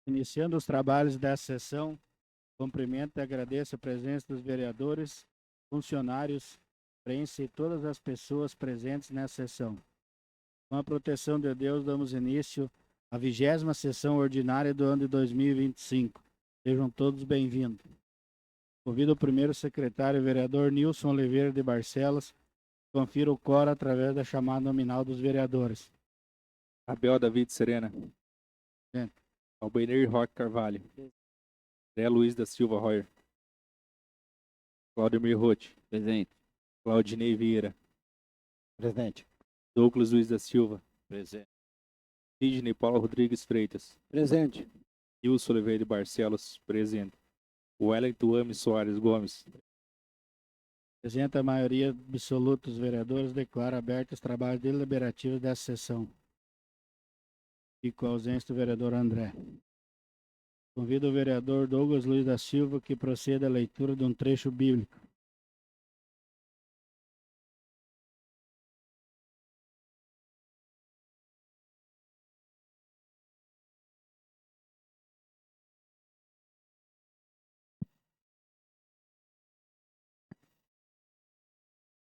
Iniciando os trabalhos dessa sessão, cumprimento e agradeço a presença dos vereadores, funcionários, imprensa e todas as pessoas presentes nessa sessão. Com a proteção de Deus, damos início à 20ª sessão ordinária do ano de 2025. Sejam todos bem-vindos. Convido o primeiro secretário, vereador Nilson Oliveira de Barcelos, confira o quórum através da chamada nominal dos vereadores. Abel David Serena. Presente. Albenir Roque Carvalho. Zé Luiz da Silva Royer. Claudemir Roth. Presente. Claudinei Vieira. Presente. Douglas Luiz da Silva. Presente. Sidney Paulo Rodrigues Freitas. Presente. Nilson Oliveira de Barcelos. Presente. Wellington Ames Soares Gomes. Presente a maioria absoluta dos vereadores, declara abertos os trabalhos deliberativos dessa sessão. E com a ausência do vereador André. Convido o vereador Douglas Luiz da Silva que proceda à leitura de um trecho bíblico.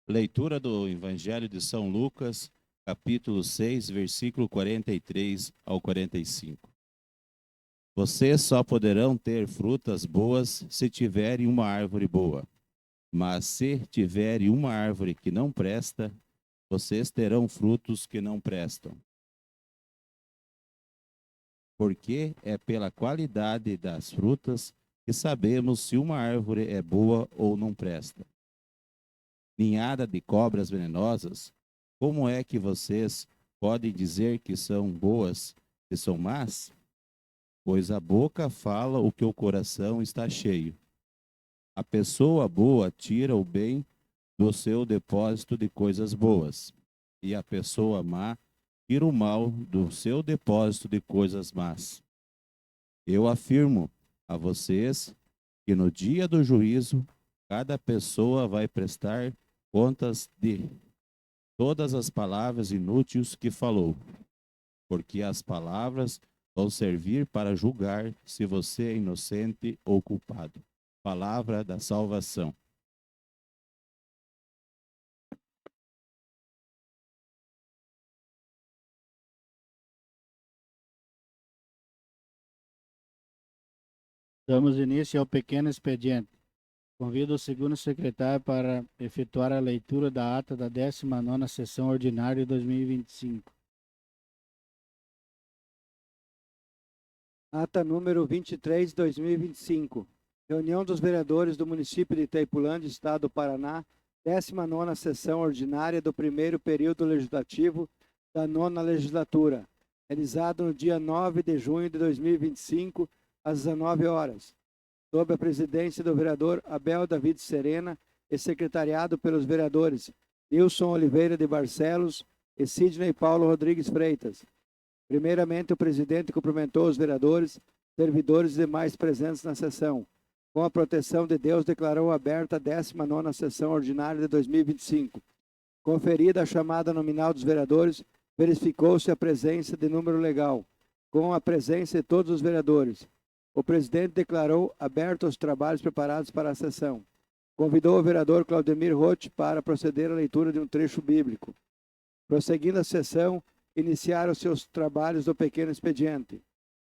Leitura do Evangelho de São Lucas, capítulo 6, versículo 43 ao 45. Vocês só poderão ter frutas boas se tiverem uma árvore boa. Mas se tiverem uma árvore que não presta, vocês terão frutos que não prestam. Porque é pela qualidade das frutas que sabemos se uma árvore é boa ou não presta. Ninhada de cobras venenosas, como é que vocês podem dizer que são boas e são más? Pois a boca fala o que o coração está cheio. A pessoa boa tira o bem do seu depósito de coisas boas, e a pessoa má tira o mal do seu depósito de coisas más. Eu afirmo a vocês que no dia do juízo, cada pessoa vai prestar contas de todas as palavras inúteis que falou, porque as palavras vão servir para julgar se você é inocente ou culpado. Palavra da salvação. Damos início ao pequeno expediente. Convido o segundo secretário para efetuar a leitura da ata da 19ª sessão ordinária de 2025. Ata número 23, 2025. Reunião dos vereadores do município de Itaipulândia, Estado do Paraná, 19ª sessão ordinária do primeiro período legislativo da 9ª legislatura, realizado no dia 9 de junho de 2025, às 19 horas, sob a presidência do vereador Abel David Serena e secretariado pelos vereadores Nilson Oliveira de Barcelos e Sidney Paulo Rodrigues Freitas. Primeiramente, o presidente cumprimentou os vereadores, servidores e demais presentes na sessão. Com a proteção de Deus, declarou aberta a 19ª sessão ordinária de 2025. Conferida a chamada nominal dos vereadores, verificou-se a presença de número legal, com a presença de todos os vereadores. O presidente declarou abertos os trabalhos preparados para a sessão. Convidou o vereador Claudemir Roth para proceder à leitura de um trecho bíblico. Prosseguindo a sessão, iniciaram seus trabalhos do pequeno expediente.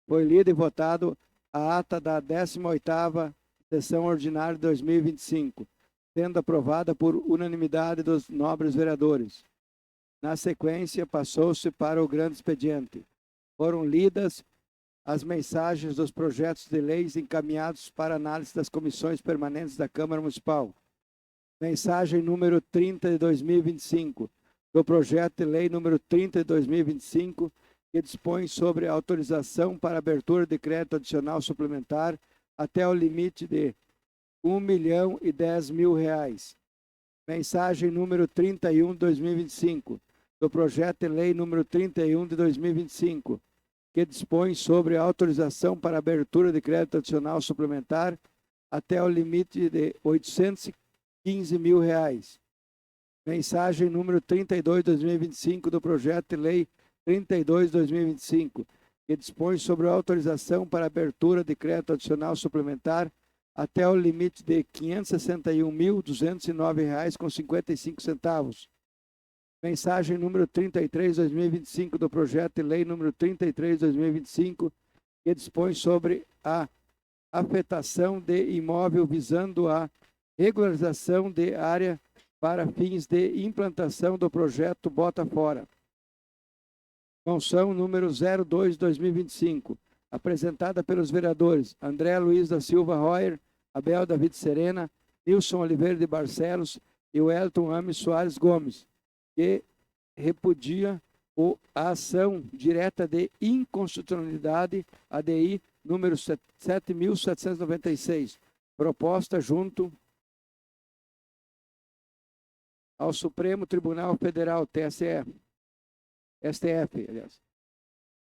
Foi lido e votado a ata da 18ª sessão ordinária de 2025, sendo aprovada por unanimidade dos nobres vereadores. Na sequência, passou-se para o grande expediente. Foram lidas as mensagens dos projetos de leis encaminhados para análise das comissões permanentes da Câmara Municipal. Mensagem número 30 de 2025, do projeto de lei número 30 de 2025, que dispõe sobre a autorização para abertura de crédito adicional suplementar até o limite de R$1.010.000. Mensagem número 31 de 2025, do projeto de lei número 31 de 2025, que dispõe sobre a autorização para abertura de crédito adicional suplementar até o limite de R$815.000. Mensagem número 32 de 2025 do projeto de lei 32 de 2025, que dispõe sobre a autorização para abertura de crédito adicional suplementar até o limite de R$ 561.209,55. Mensagem número 33/2025 do projeto de lei número 33/2025, que dispõe sobre a afetação de imóvel visando a regularização de área para fins de implantação do projeto Bota Fora. Moção número 02/2025, apresentada pelos vereadores André Luiz da Silva Royer, Abel David Serena, Nilson Oliveira de Barcelos e Wellington Ames Soares Gomes, que repudia a ação direta de inconstitucionalidade, ADI número 7.796, proposta junto ao Supremo Tribunal Federal, STF, aliás,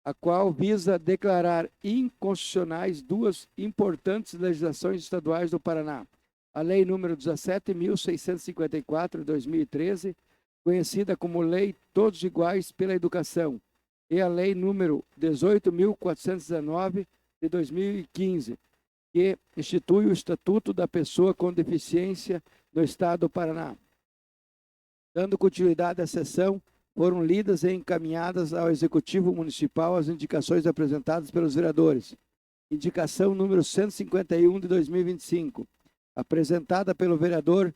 a qual visa declarar inconstitucionais duas importantes legislações estaduais do Paraná. A Lei número 17.654, de 2013, conhecida como Lei Todos Iguais pela Educação, e a Lei número 18.419, de 2015, que institui o Estatuto da Pessoa com Deficiência no Estado do Paraná. Dando continuidade à sessão, foram lidas e encaminhadas ao Executivo Municipal as indicações apresentadas pelos vereadores. Indicação número 151 de 2025, apresentada pelos vereadores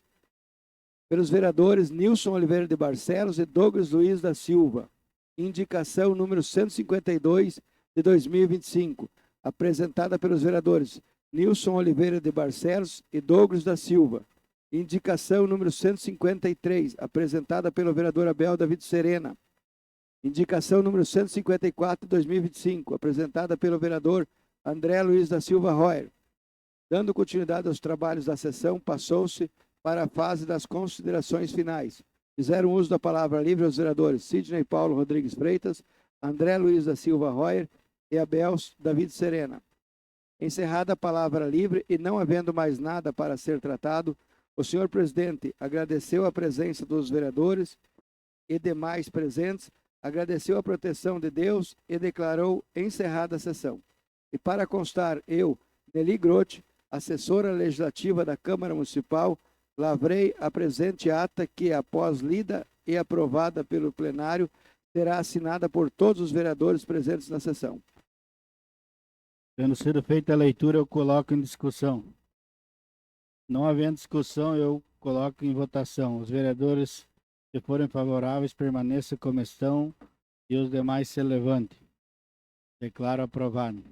Nilson Oliveira de Barcelos e Douglas Luiz da Silva. Indicação número 152 de 2025, apresentada pelos vereadores Nilson Oliveira de Barcelos e Douglas da Silva. Indicação número 153, apresentada pelo vereador Abel David Serena. Indicação número 154 de 2025, apresentada pelo vereador André Luiz da Silva Royer. Dando continuidade aos trabalhos da sessão, passou-se para a fase das considerações finais. Fizeram uso da palavra livre os vereadores Sidney Paulo Rodrigues Freitas, André Luiz da Silva Royer e Abel David Serena. Encerrada a palavra livre e não havendo mais nada para ser tratado, o senhor presidente agradeceu a presença dos vereadores e demais presentes, agradeceu a proteção de Deus e declarou encerrada a sessão. E para constar, eu, Nelly Grotti, assessora legislativa da Câmara Municipal, lavrei a presente ata que, após lida e aprovada pelo plenário, será assinada por todos os vereadores presentes na sessão. Tendo sido feita a leitura, eu coloco em discussão. Não havendo discussão, eu coloco em votação. Os vereadores, se forem favoráveis, permaneçam como estão e os demais se levantem. Declaro aprovado.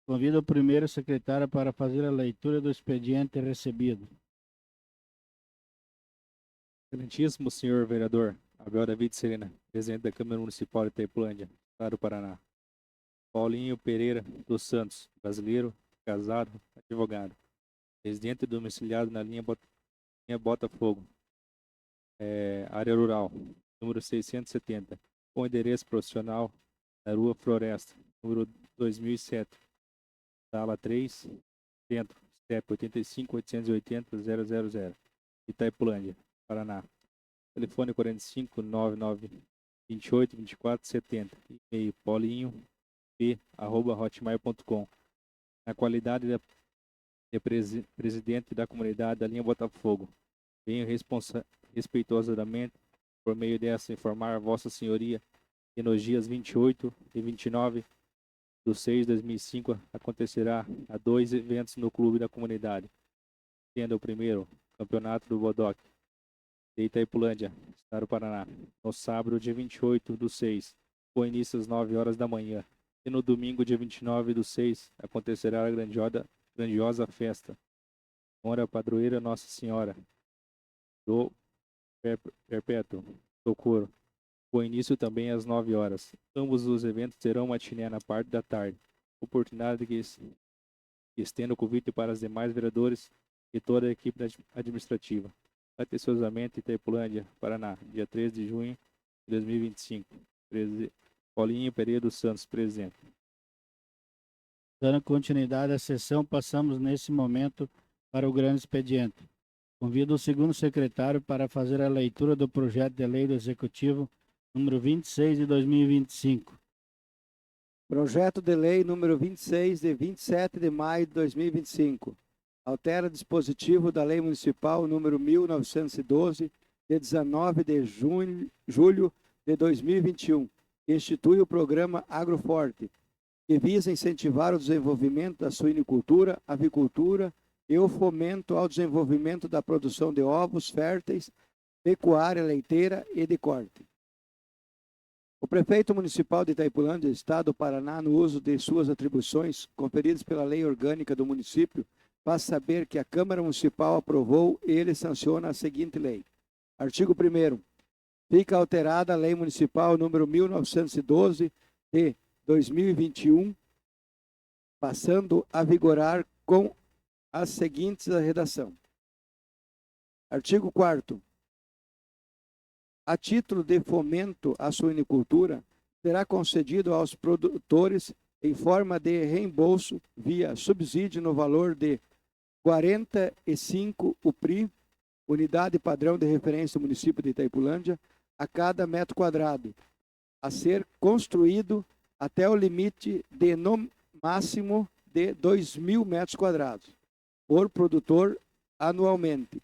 Convido o primeiro secretário para fazer a leitura do expediente recebido. Excelentíssimo senhor vereador Abel David Serena, presidente da Câmara Municipal de Itaipulândia, Estado do Paraná. Paulinho Pereira dos Santos, brasileiro, casado, advogado, residente domiciliado na linha Botafogo, área rural, número 670, com endereço profissional na Rua Floresta, número 2007, sala 3, centro, CEP 85-880-000, Itaipulândia, Paraná. Telefone 45 99 28 24 70, e-mail paulinho@hotmail.com. Na qualidade de presidente da comunidade da linha Botafogo, venho respeitosamente, por meio dessa, informar a Vossa Senhoria que nos dias 28 e 29 de 6 de 2005 acontecerá a 2 eventos no clube da comunidade, sendo o primeiro, Campeonato do Bodoque, de Itaipulândia, Estado do Paraná, no sábado, dia 28 do 6, com início às 9 horas da manhã. E no domingo, dia 29 do 6, acontecerá a grandiosa festa. Honra a padroeira Nossa Senhora do Perpétuo Socorro, com início também às 9 horas. Ambos os eventos terão matiné na parte da tarde. Oportunidade que estendo o convite para os demais vereadores e toda a equipe administrativa. Atenciosamente, Itaipulândia, Paraná, dia 13 de junho de 2025. Paulinho Pereira dos Santos, presidente. Dando continuidade à sessão, passamos nesse momento para o grande expediente. Convido o segundo secretário para fazer a leitura do projeto de lei do Executivo número 26 de 2025. Projeto de Lei número 26, de 27 de maio de 2025. Altera dispositivo da Lei Municipal número 1912, de 19 de julho de 2021. Institui o programa Agroforte, que visa incentivar o desenvolvimento da suinicultura, avicultura e o fomento ao desenvolvimento da produção de ovos férteis, pecuária leiteira e de corte. O prefeito municipal de Itaipulândia, Estado do Paraná, no uso de suas atribuições conferidas pela lei orgânica do município, faz saber que a Câmara Municipal aprovou e ele sanciona a seguinte lei. Artigo 1º. Fica alterada a Lei Municipal número 1912 de 2021, passando a vigorar com as seguintes a redação. Artigo 4º. A título de fomento à suinicultura, será concedido aos produtores em forma de reembolso via subsídio no valor de 45 UPRI, unidade padrão de referência do município de Itaipulândia, a cada metro quadrado, a ser construído até o limite de, no máximo, de 2.000 metros quadrados, por produtor anualmente,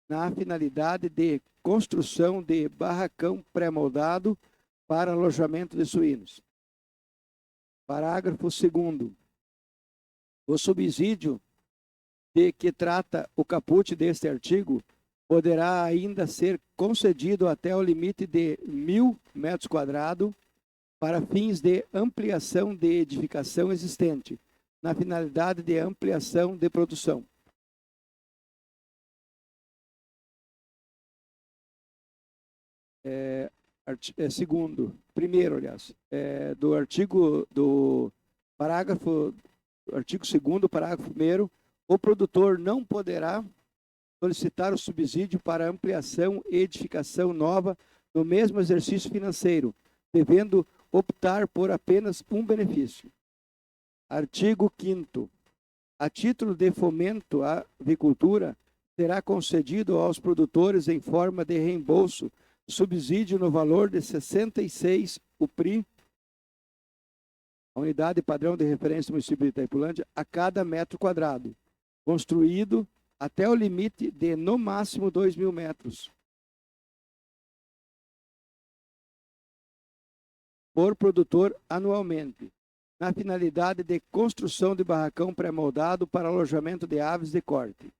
na finalidade de construção de barracão pré-moldado para alojamento de suínos. Parágrafo 2º. O subsídio de que trata o caput deste artigo poderá ainda ser concedido até o limite de 1.000 metros quadrados para fins de ampliação de edificação existente, na finalidade de ampliação de produção. Do artigo artigo 2º, parágrafo 1º, o produtor não poderá solicitar o subsídio para ampliação e edificação nova no mesmo exercício financeiro, devendo optar por apenas um benefício. Artigo 5º. A título de fomento à avicultura, será concedido aos produtores em forma de reembolso subsídio no valor de 66 UPRI, a unidade padrão de referência do município de Itaipulândia, a cada metro quadrado, construído até o limite de, no máximo, 2.000 metros. Por produtor anualmente, na finalidade de construção de barracão pré-moldado para alojamento de aves de corte.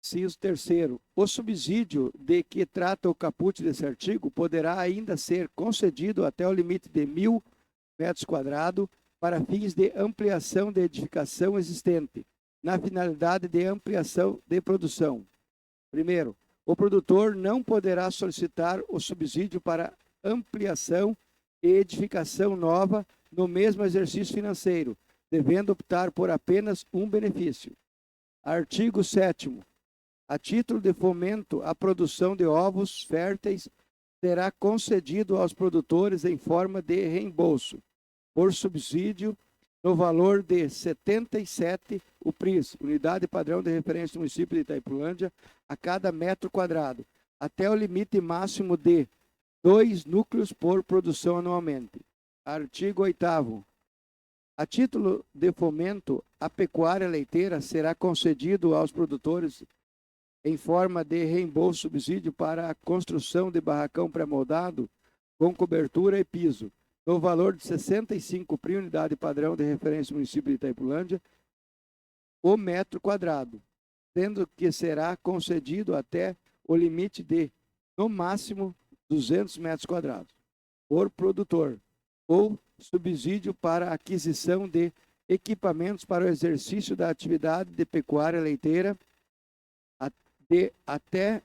Inciso 3º. O subsídio de que trata o caput desse artigo poderá ainda ser concedido até o limite de 1.000 metros quadrados para fins de ampliação de edificação existente, na finalidade de ampliação de produção. Primeiro, o produtor não poderá solicitar o subsídio para ampliação e edificação nova no mesmo exercício financeiro, devendo optar por apenas um benefício. Artigo 7º. A título de fomento à produção de ovos férteis, será concedido aos produtores em forma de reembolso, por subsídio, no valor de 77 UPRIs, unidade padrão de referência do município de Itaipulândia, a cada metro quadrado, até o limite máximo de 2 núcleos por produção anualmente. Artigo 8º. A título de fomento à pecuária leiteira, será concedido aos produtores em forma de reembolso subsídio para a construção de barracão pré-moldado com cobertura e piso, no valor de 65 UPRI, unidade padrão de referência do município de Itaipulândia, o metro quadrado, sendo que será concedido até o limite de, no máximo, 200 metros quadrados, por produtor, ou subsídio para aquisição de equipamentos para o exercício da atividade de pecuária leiteira, de até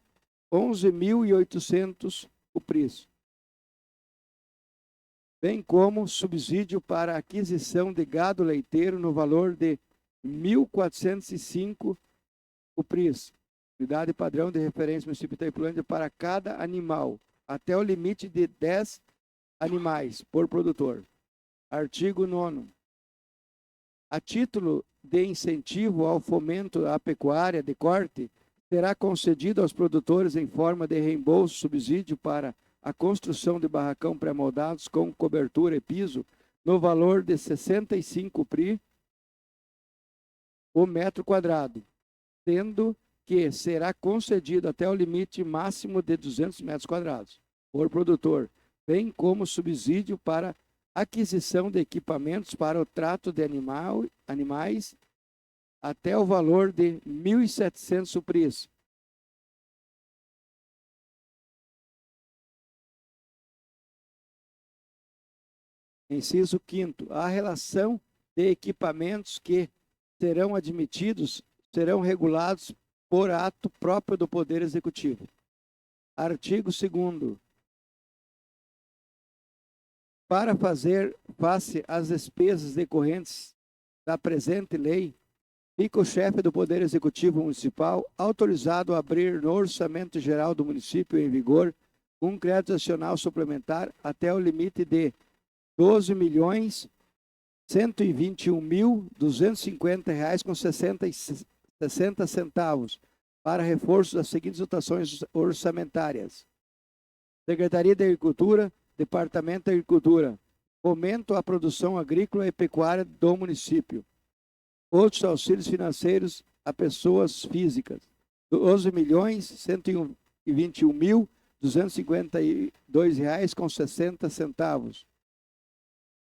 11.800 UPRIs, bem como subsídio para aquisição de gado leiteiro no valor de 1.405 UPRIs, unidade padrão de referência do município de Itaipulândia, para cada animal, até o limite de 10 animais por produtor. Artigo 9º. A título de incentivo ao fomento à pecuária de corte, será concedido aos produtores em forma de reembolso subsídio para a construção de barracão pré-moldados com cobertura e piso no valor de 65 PRI o metro quadrado, sendo que será concedido até o limite máximo de 200 metros quadrados por produtor, bem como subsídio para aquisição de equipamentos para o trato de animais até o valor de 1.700 supris. Inciso 5º. A relação de equipamentos que serão admitidos serão regulados por ato próprio do Poder Executivo. Artigo 2º. Para fazer face às despesas decorrentes da presente lei, fica o chefe do Poder Executivo Municipal autorizado a abrir no Orçamento Geral do município em vigor um crédito adicional suplementar até o limite de R$ 12.121.250,60 para reforço das seguintes dotações orçamentárias. Secretaria de Agricultura, Departamento de Agricultura, fomento à produção agrícola e pecuária do município. Outros auxílios financeiros a pessoas físicas, R$ 12.121.252,60.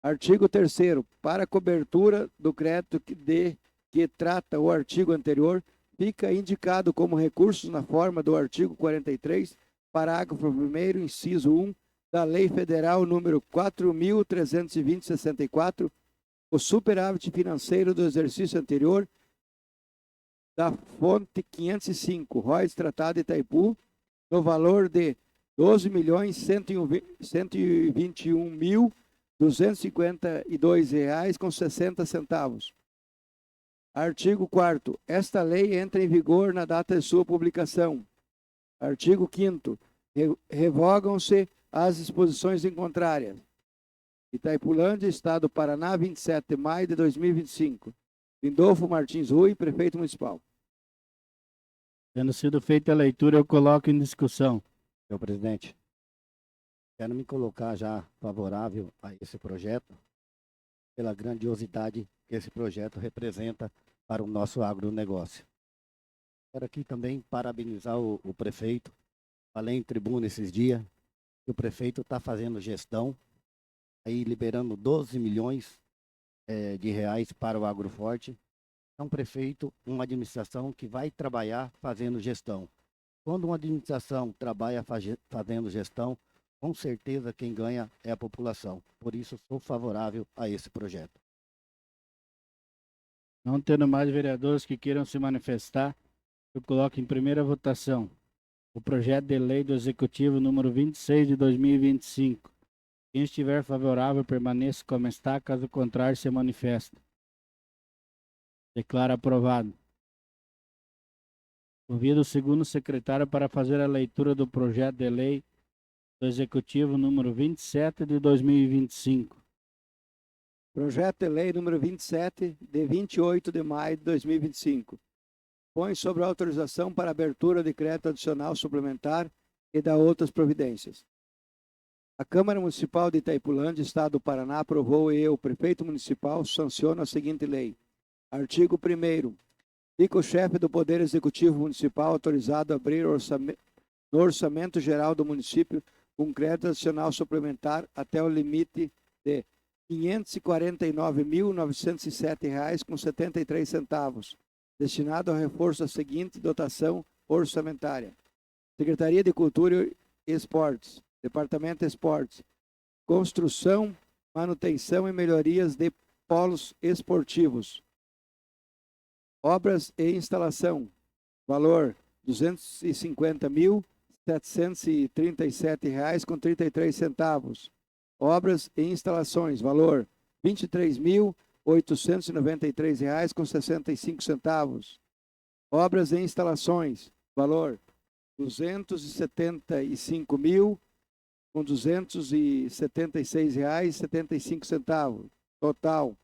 Artigo 3º. Para cobertura do crédito que trata o artigo anterior, fica indicado como recursos na forma do artigo 43, parágrafo 1º, inciso 1, da Lei Federal número 4.320/64, o superávit financeiro do exercício anterior da fonte 505, ROIs Tratado de Itaipu, no valor de R$ 12.121.252,60. Artigo 4º. Esta lei entra em vigor na data de sua publicação. Artigo 5º. Revogam-se as disposições em contrária. Itaipulândia, Estado do Paraná, 27 de maio de 2025. Lindolfo Martins Rui, Prefeito Municipal. Tendo sido feita a leitura, eu coloco em discussão. Senhor presidente, quero me colocar já favorável a esse projeto, pela grandiosidade que esse projeto representa para o nosso agronegócio. Quero aqui também parabenizar o prefeito. Falei em tribuna esses dias que o prefeito está fazendo gestão, aí liberando 12 milhões de reais para o Agroforte. É um prefeito, uma administração que vai trabalhar fazendo gestão. Quando uma administração trabalha fazendo gestão, com certeza quem ganha é a população. Por isso, sou favorável a esse projeto. Não tendo mais vereadores que queiram se manifestar, eu coloco em primeira votação o projeto de lei do Executivo número 26 de 2025. Quem estiver favorável, permaneça como está, caso contrário, se manifesta. Declaro aprovado. Convido o segundo secretário para fazer a leitura do projeto de lei do Executivo número 27 de 2025. Projeto de lei número 27, de 28 de maio de 2025. Põe sobre a autorização para abertura de crédito adicional suplementar e da outras providências. A Câmara Municipal de Itaipulândia, Estado do Paraná, aprovou e o Prefeito Municipal sanciona a seguinte lei. Artigo 1º. Fica o chefe do Poder Executivo Municipal autorizado a abrir no Orçamento Geral do município um crédito adicional suplementar até o limite de R$ 549.907,73, destinado ao reforço da seguinte dotação orçamentária. Secretaria de Cultura e Esportes, Departamento de Esportes, construção, manutenção e melhorias de polos esportivos. Obras e instalação, valor R$ 250.737,33. Obras e instalações, valor R$ 23.893,65. Obras e instalações, valor R$ 275.276,75. Total R$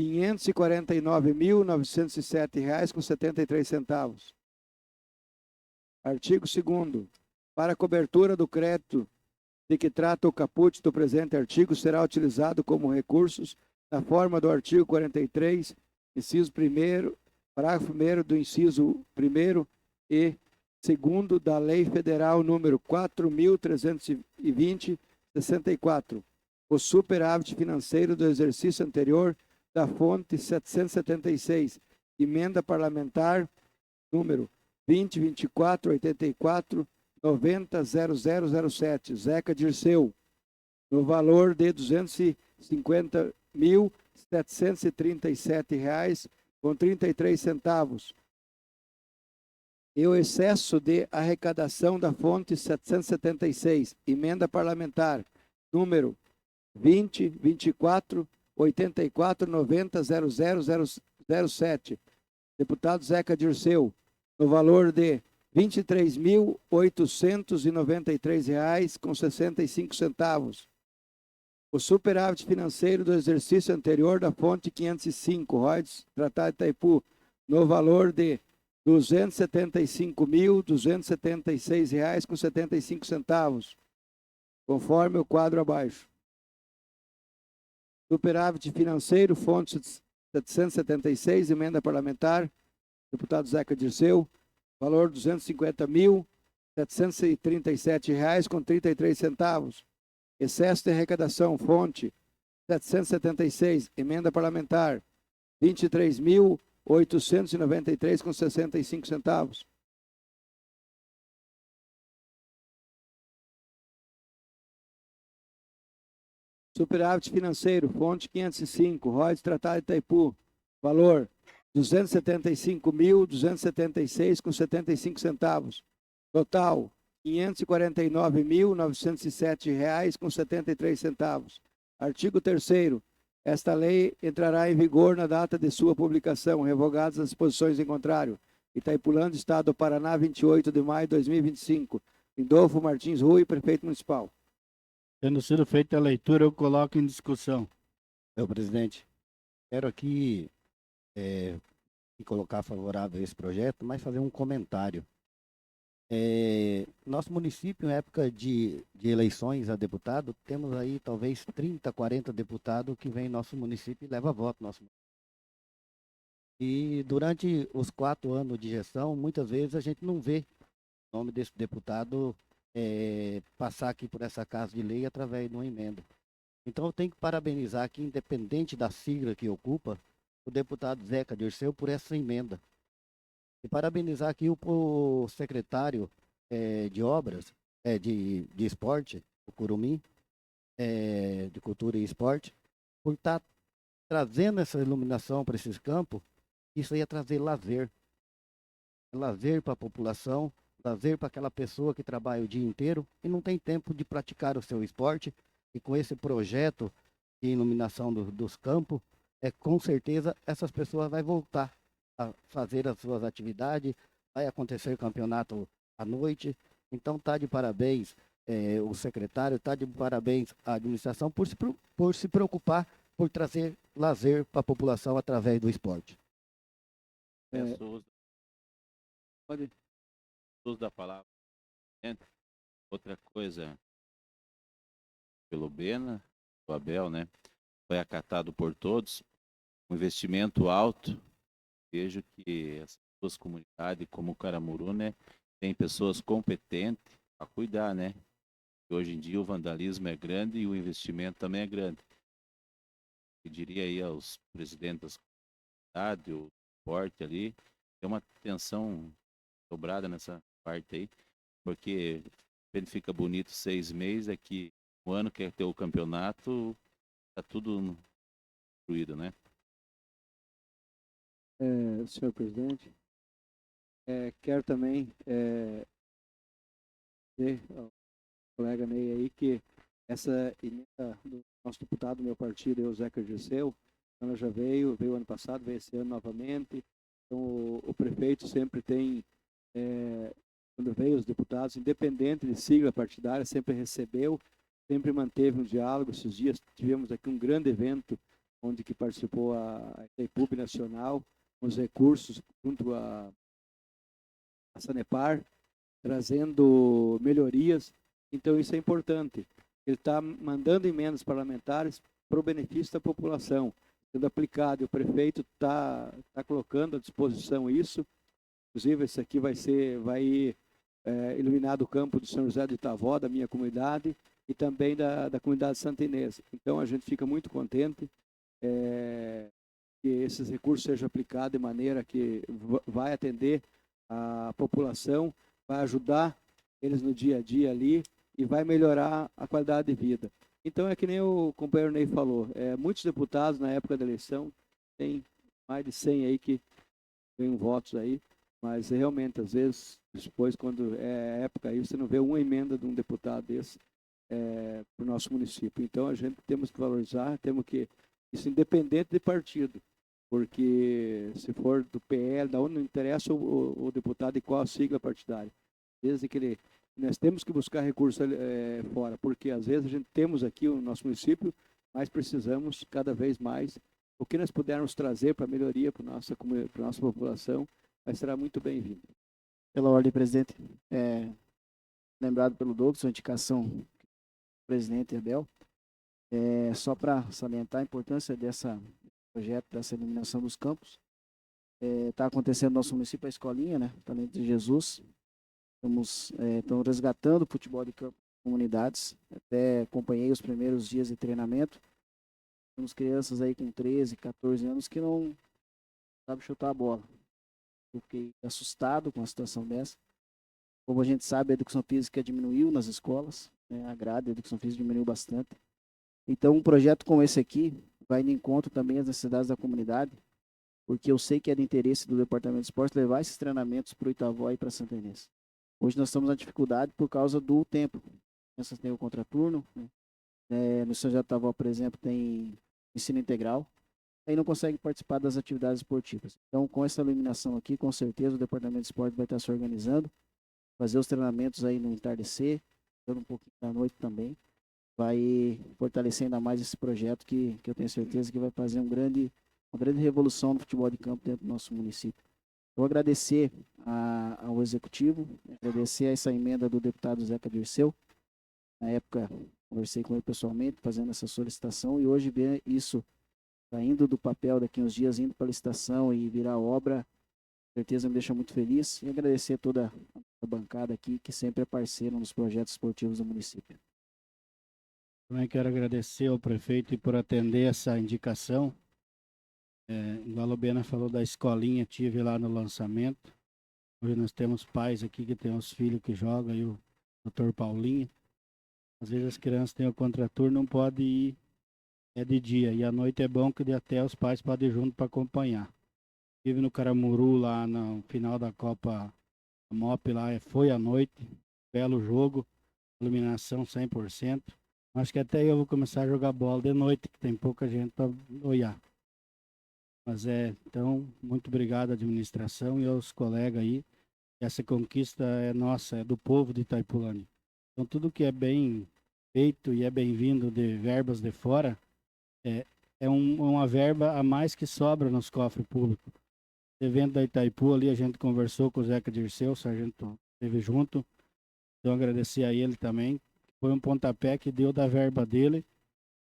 549.907,73. Artigo 2º. Para a cobertura do crédito de que trata o caput do presente artigo, será utilizado como recursos na forma do artigo 43, inciso 1º, parágrafo 1º do inciso 1º e 2º da Lei Federal número 4.320/64, o superávit financeiro do exercício anterior da fonte 776, emenda parlamentar número 2024-84 90.0007, Zeca Dirceu, no valor de R$ 250.737,33, e o excesso de arrecadação da fonte 776, emenda parlamentar número 2024-84-90.0007, deputado Zeca Dirceu, no valor de R$ 23.893,65. O superávit financeiro do exercício anterior da fonte 505, royalties Tratado de Itaipu, no valor de R$ 275.276,75, conforme o quadro abaixo. Superávit financeiro, fonte 776, emenda parlamentar, deputado Zeca Dirceu, valor R$ 250.737,33. Excesso de arrecadação, fonte 776, emenda parlamentar, R$ 23.893,65. Superávit financeiro, fonte 505, royalties Tratado de Itaipu, valor R$ 275.276,75. Total, R$ 549.907,73. Artigo 3º. Esta lei entrará em vigor na data de sua publicação, revogadas as disposições em contrário. Itaipulândia, Estado do Paraná, 28 de maio de 2025. Lindolfo Martins Rui, Prefeito Municipal. Tendo sido feita a leitura, eu coloco em discussão. Senhor presidente, quero aqui colocar favorável a esse projeto, mas fazer um comentário. Nosso município, em época de eleições a deputado, temos aí talvez 30, 40 deputados que vêm nosso município e levam voto no nosso município. E durante os 4 anos de gestão, muitas vezes a gente não vê o nome desse deputado passar aqui por essa casa de lei através de uma emenda. Então eu tenho que parabenizar aqui, independente da sigla que ocupa, o deputado Zeca Dirceu por essa emenda. E parabenizar aqui o secretário de obras, de esporte, o Curumim, de cultura e esporte, por estar trazendo essa iluminação para esses campos. Isso ia trazer lazer. Lazer para a população, lazer para aquela pessoa que trabalha o dia inteiro e não tem tempo de praticar o seu esporte. E com esse projeto de iluminação dos campos, com certeza essas pessoas vão voltar a fazer as suas atividades, vai acontecer campeonato à noite. Então tá de parabéns o secretário, tá de parabéns a administração por se preocupar por trazer lazer para a população através do esporte. Pode. Uso da palavra. Outra coisa, pelo Bena, o Abel, né? Foi acatado por todos, um investimento alto. Vejo que essas duas comunidades, como o Caramuru, né, tem pessoas competentes para cuidar, né? E hoje em dia o vandalismo é grande e o investimento também é grande. Eu diria aí aos presidentes da comunidade, o esporte ali, tem uma atenção dobrada nessa parte aí, porque ele fica bonito 6 meses, aqui o ano quer ter o campeonato, tá tudo destruído, né? Senhor presidente, quero também dizer ao colega Ney aí que essa emenda do nosso deputado do meu partido, o Zeca Dirceu, ela já veio ano passado, veio esse ano novamente. Então o prefeito sempre tem, quando veio os deputados, independente de sigla partidária, sempre recebeu, sempre manteve um diálogo. Esses dias tivemos aqui um grande evento onde que participou a Itaipu Nacional, os recursos junto a Sanepar, trazendo melhorias. Então isso é importante. Ele está mandando emendas parlamentares para o benefício da população, sendo aplicado. E o prefeito está colocando à disposição isso. Inclusive, esse aqui vai iluminar o campo do São José de Itavó, da minha comunidade, e também da comunidade Santa Inês. Então, a gente fica muito contente que esses recursos sejam aplicados de maneira que vai atender a população, vai ajudar eles no dia a dia ali e vai melhorar a qualidade de vida. Então, é que nem o companheiro Ney falou, muitos deputados na época da eleição, tem mais de 100 aí que ganham votos aí, mas realmente, às vezes, depois, quando é época aí, você não vê uma emenda de um deputado desse para o nosso município. Então, a gente temos que valorizar, temos que, isso independente de partido, porque se for do PL, da onde não interessa o deputado de qual sigla partidária. Desde que nós temos que buscar recursos fora, porque às vezes a gente temos aqui o nosso município, mas precisamos cada vez mais. O que nós pudermos trazer para melhoria para a nossa população, vai será muito bem-vindo. Pela ordem, presidente, lembrado pelo Douglas, a indicação do presidente Abel, só para salientar a importância desse projeto, dessa iluminação dos campos. Está acontecendo no nosso município a escolinha, né? Talento de Jesus. Estamos resgatando o futebol de campo em comunidades. Até acompanhei os primeiros dias de treinamento. Temos crianças aí com 13, 14 anos que não sabem chutar a bola. Eu fiquei assustado com a situação dessa. Como a gente sabe, a educação física diminuiu nas escolas, né? A grade da educação física diminuiu bastante. Então, um projeto como esse aqui vai de encontro também às necessidades da comunidade, porque eu sei que é de interesse do Departamento de Esportes levar esses treinamentos para o Itavó e para Santa Inês. Hoje nós estamos na dificuldade por causa do tempo. Essas tem o contraturno, né? No São José do Itavó, por exemplo, tem ensino integral, aí não consegue participar das atividades esportivas. Então, com essa iluminação aqui, com certeza o Departamento de Esportes vai estar se organizando, fazer os treinamentos aí no entardecer, um pouquinho da noite também, vai fortalecer ainda mais esse projeto que eu tenho certeza que vai fazer uma grande revolução no futebol de campo dentro do nosso município. Vou agradecer ao Executivo, agradecer a essa emenda do deputado Zeca Dirceu. Na época, conversei com ele pessoalmente, fazendo essa solicitação, e hoje ver isso saindo do papel daqui uns dias, indo para a licitação e virar obra, com certeza me deixa muito feliz. E agradecer a toda a bancada aqui, que sempre é parceiro nos projetos esportivos do município. Também quero agradecer ao prefeito por atender essa indicação. Igual a Bena falou da escolinha, tive lá no lançamento. Hoje nós temos pais aqui que têm os filhos que jogam, e o Dr. Paulinho. Às vezes as crianças têm o contraturno, não pode ir de dia. E à noite é bom que até os pais podem ir junto para acompanhar. Estive no Caramuru lá no final da Copa MOP, lá foi à noite. Belo jogo, iluminação 100%. Acho que até eu vou começar a jogar bola de noite, que tem pouca gente para olhar. Mas então, muito obrigado à administração e aos colegas aí. Essa conquista é nossa, é do povo de Itaipulândia. Então, tudo que é bem feito e é bem-vindo de verbas de fora, é uma verba a mais que sobra nos cofres públicos. O evento da Itaipu ali, a gente conversou com o Zeca Dirceu, o sargento esteve junto. Então, agradecer a ele também. Foi um pontapé que deu da verba dele,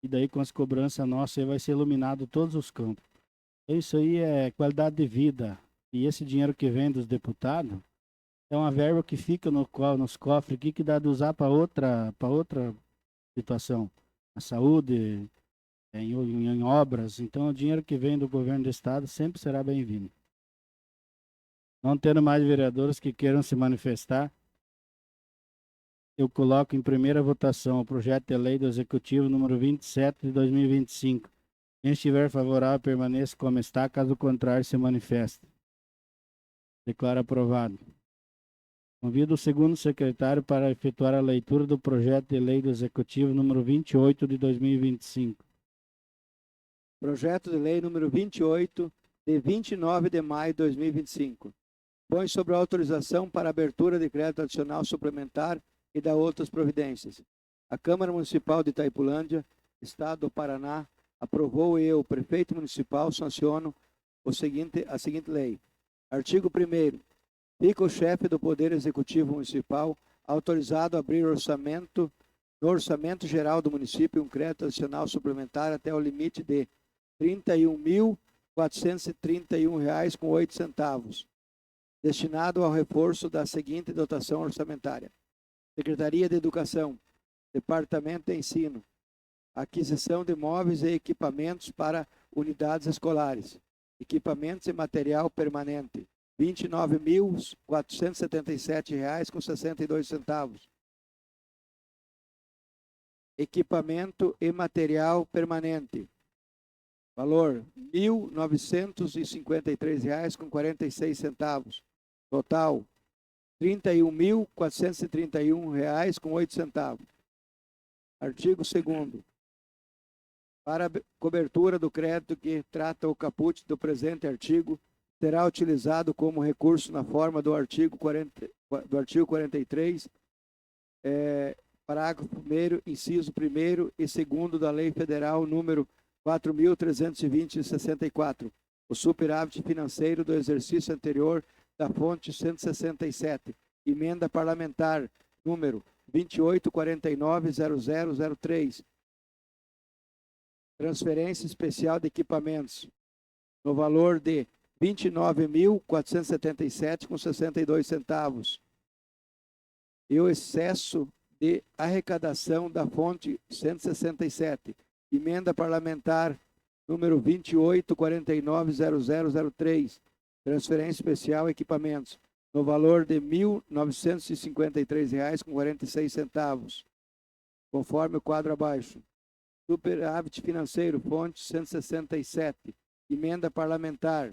e daí com as cobranças nossas vai ser iluminado todos os campos. Isso aí é qualidade de vida, e esse dinheiro que vem dos deputados é uma verba que fica nos cofres aqui, que dá de usar para outra situação, a saúde, em obras. Então o dinheiro que vem do governo do estado sempre será bem-vindo. Não tendo mais vereadores que queiram se manifestar, eu coloco em primeira votação o projeto de lei do Executivo número 27 de 2025. Quem estiver favorável, permaneça como está, caso contrário, se manifeste. Declaro aprovado. Convido o segundo secretário para efetuar a leitura do projeto de lei do Executivo número 28 de 2025. Projeto de lei número 28, de 29 de maio de 2025. Põe sobre a autorização para abertura de crédito adicional suplementar e da outras providências. A Câmara Municipal de Itaipulândia, Estado do Paraná, aprovou e o prefeito municipal sanciono a seguinte lei. Artigo 1º. Fica o chefe do Poder Executivo Municipal autorizado a abrir orçamento no Orçamento Geral do município um crédito adicional suplementar até o limite de R$ 31.431,08, destinado ao reforço da seguinte dotação orçamentária: Secretaria de Educação, Departamento de Ensino, aquisição de móveis e equipamentos para unidades escolares, equipamentos e material permanente, R$ 29.477,62. Equipamento e material permanente, valor R$ 1.953,46. Total, R$ 31.431,08. Artigo 2º. Para a cobertura do crédito que trata o caput do presente artigo, será utilizado como recurso na forma do artigo 43, parágrafo 1º, inciso 1º e 2º da Lei Federal número 4.320/64, o superávit financeiro do exercício anterior da fonte 167, emenda parlamentar número 2849/0003, transferência especial de equipamentos, no valor de R$ 29.477,62, e o excesso de arrecadação da fonte 167, emenda parlamentar número 2849/0003, transferência especial equipamentos, no valor de R$ 1.953,46, conforme o quadro abaixo. Superávit financeiro, fonte 167, emenda parlamentar,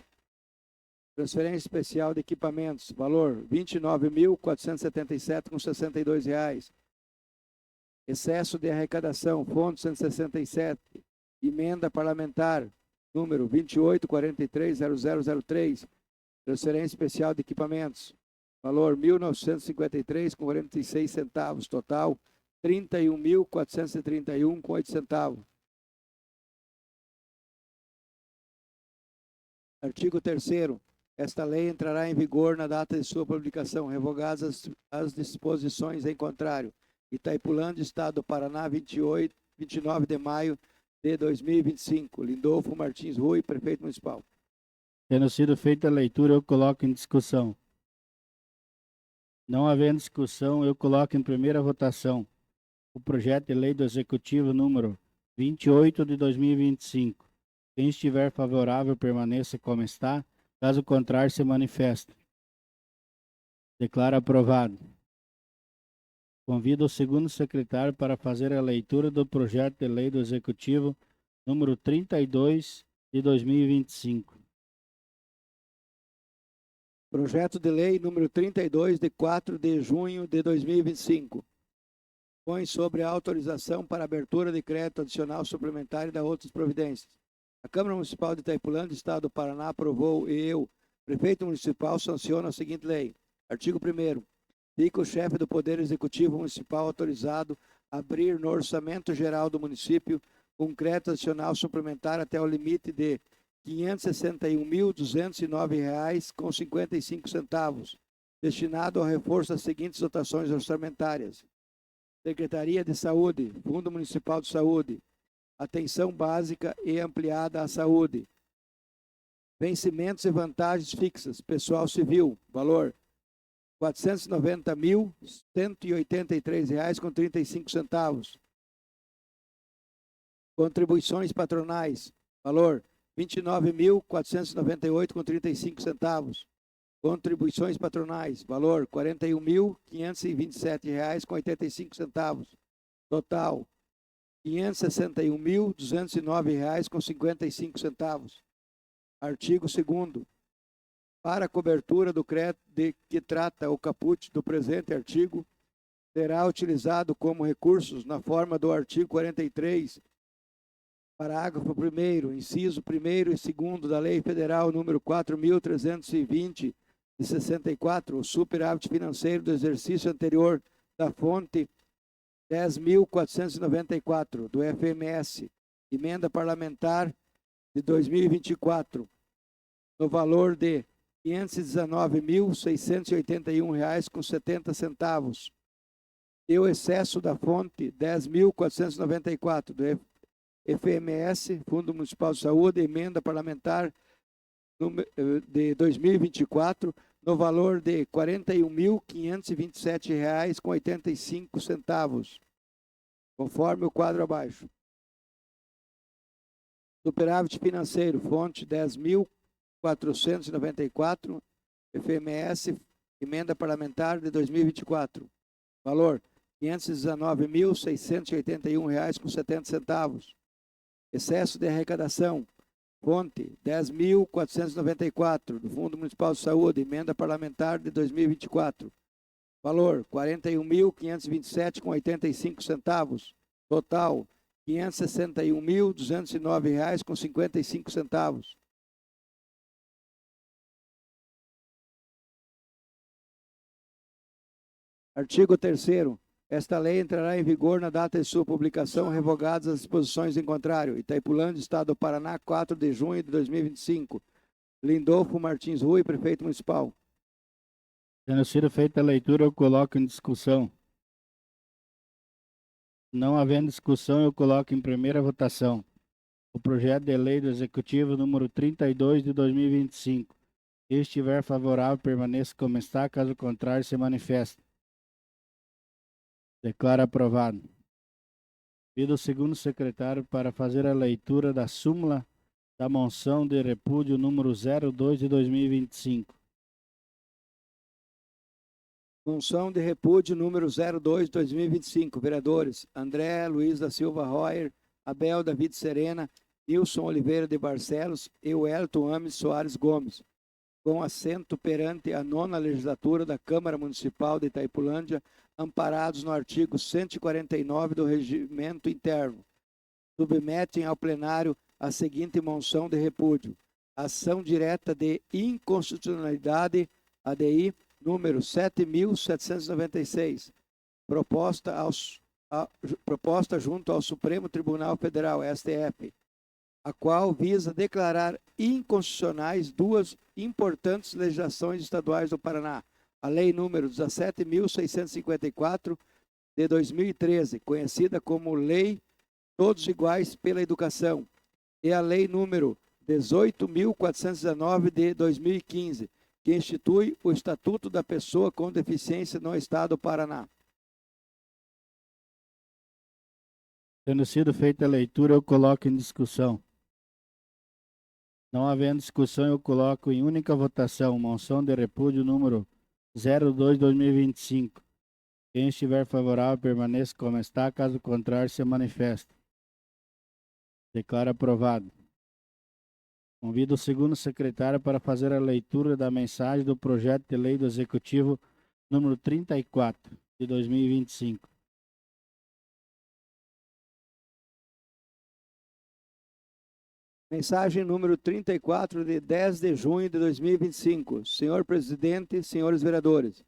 transferência especial de equipamentos, valor R$ 29.477,62. Excesso de arrecadação, fonte 167, emenda parlamentar, número 2843/0003, transferência especial de equipamentos, valor R$ 1.953,46, total R$ 31.431,08. Artigo 3º. Esta lei entrará em vigor na data de sua publicação, revogadas as disposições em contrário. Itaipulândia, Estado do Paraná, 29 de maio de 2025. Lindolfo Martins Rui, Prefeito Municipal. Tendo sido feita a leitura, eu coloco em discussão. Não havendo discussão, eu coloco em primeira votação o projeto de lei do Executivo número 28 de 2025. Quem estiver favorável, permaneça como está. Caso contrário, se manifesta. Declaro aprovado. Convido o segundo secretário para fazer a leitura do projeto de lei do Executivo número 32 de 2025. Projeto de lei número 32, de 4 de junho de 2025. Põe sobre a autorização para abertura de crédito adicional suplementar e da outras providências. A Câmara Municipal de Itaipulândia, Estado do Paraná, aprovou e eu, Prefeito Municipal, sanciono a seguinte lei. Artigo 1º. Fica o chefe do Poder Executivo Municipal autorizado a abrir no Orçamento Geral do município um crédito adicional suplementar até o limite de R$ 561.209,55, destinado ao reforço das seguintes dotações orçamentárias: Secretaria de Saúde, Fundo Municipal de Saúde, Atenção Básica e Ampliada à Saúde, vencimentos e vantagens fixas, Pessoal Civil, valor R$ 490.183,35. Contribuições patronais, valor R$ 29.498,35. Contribuições patronais, valor R$ 41.527,85. Total, R$ 561.209,55. Artigo 2º. Para a cobertura do crédito de que trata o caput do presente artigo, será utilizado como recursos na forma do artigo 43, parágrafo 1º, inciso 1º e 2º da Lei Federal número 4.320/64, o superávit financeiro do exercício anterior da fonte 10.494 do FMS, emenda parlamentar de 2024, no valor de R$519.681,70. E o excesso da fonte, R$10.494, do FMS, Fundo Municipal de Saúde, emenda parlamentar de 2024, no valor de R$ 41.527,85, conforme o quadro abaixo. Superávit financeiro, fonte 10.494, FMS, emenda parlamentar de 2024, valor R$ 519.681,70. Excesso de arrecadação, fonte 10.494, do Fundo Municipal de Saúde, emenda parlamentar de 2024, valor R$ 41.527,85, total R$ 561.209,55. Artigo 3º. Esta lei entrará em vigor na data de sua publicação, revogadas as disposições em contrário. Itaipulândia, Estado do Paraná, 4 de junho de 2025. Lindolfo Martins Rui, Prefeito Municipal. Tendo sido feita a leitura, eu coloco em discussão. Não havendo discussão, eu coloco em primeira votação o projeto de lei do Executivo número 32 de 2025. Se estiver favorável, permaneça como está, caso contrário, se manifeste. Declaro aprovado. Convido o segundo secretário para fazer a leitura da súmula da moção de repúdio número 02 de 2025. Moção de repúdio número 02 de 2025. Vereadores André Luiz da Silva Royer, Abel David Serena, Nilson Oliveira de Barcelos e Wellington Ames Soares Gomes, com assento perante a 9ª legislatura da Câmara Municipal de Itaipulândia, amparados no artigo 149 do Regimento Interno. Submetem ao plenário a seguinte moção de repúdio: ação direta de inconstitucionalidade, ADI, número 7.796, proposta junto ao Supremo Tribunal Federal, STF, a qual visa declarar inconstitucionais duas importantes legislações estaduais do Paraná: a Lei número 17.654 de 2013, conhecida como Lei Todos Iguais pela Educação, e a Lei número 18.419 de 2015, que institui o Estatuto da Pessoa com Deficiência no Estado do Paraná. Tendo sido feita a leitura, eu coloco em discussão. Não havendo discussão, eu coloco em única votação moção de repúdio número 02 de 2025. Quem estiver favorável, permaneça como está, caso contrário, se manifeste. Declaro aprovado. Convido o segundo secretário para fazer a leitura da mensagem do projeto de lei do Executivo número 34 de 2025. Mensagem número 34 de 10 de junho de 2025. Senhor Presidente, senhores vereadores,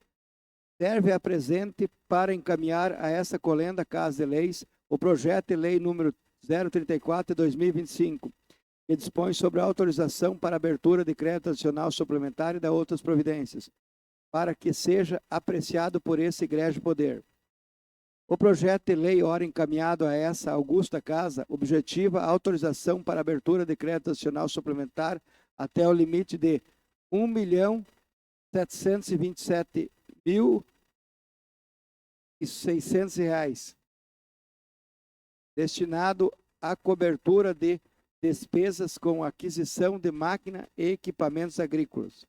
serve a presente para encaminhar a essa colenda Casa de Leis o projeto de lei número 034 de 2025, que dispõe sobre a autorização para abertura de crédito adicional suplementar e da outras providências, para que seja apreciado por esse egrégio poder. O projeto de lei, ora encaminhado a essa augusta casa, objetiva a autorização para abertura de crédito adicional suplementar até o limite de R$ 1.727.600, destinado à cobertura de despesas com aquisição de máquina e equipamentos agrícolas.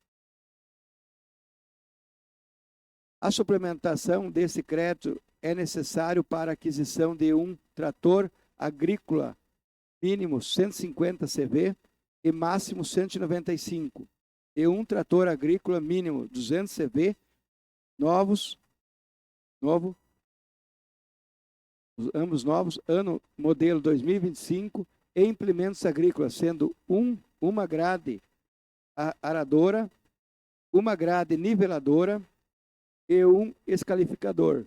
A suplementação desse crédito é necessário para a aquisição de um trator agrícola mínimo 150 CV e máximo 195, e um trator agrícola mínimo 200 CV, ambos novos, ano modelo 2025, e implementos agrícolas, sendo uma grade aradora, uma grade niveladora e um escalificador.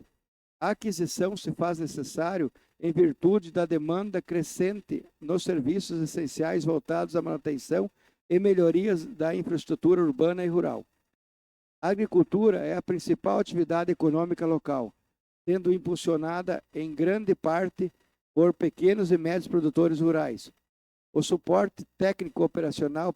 A aquisição se faz necessário em virtude da demanda crescente nos serviços essenciais voltados à manutenção e melhorias da infraestrutura urbana e rural. A agricultura é a principal atividade econômica local, sendo impulsionada em grande parte por pequenos e médios produtores rurais. O suporte técnico operacional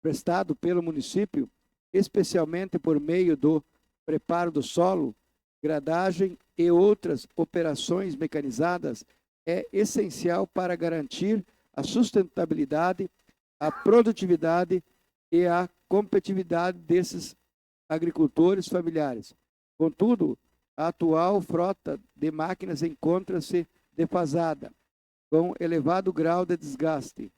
prestado pelo município, especialmente por meio do preparo do solo, gradagem e outras operações mecanizadas, é essencial para garantir a sustentabilidade, a produtividade e a competitividade desses agricultores familiares. Contudo, a atual frota de máquinas encontra-se defasada, com elevado grau de desgaste,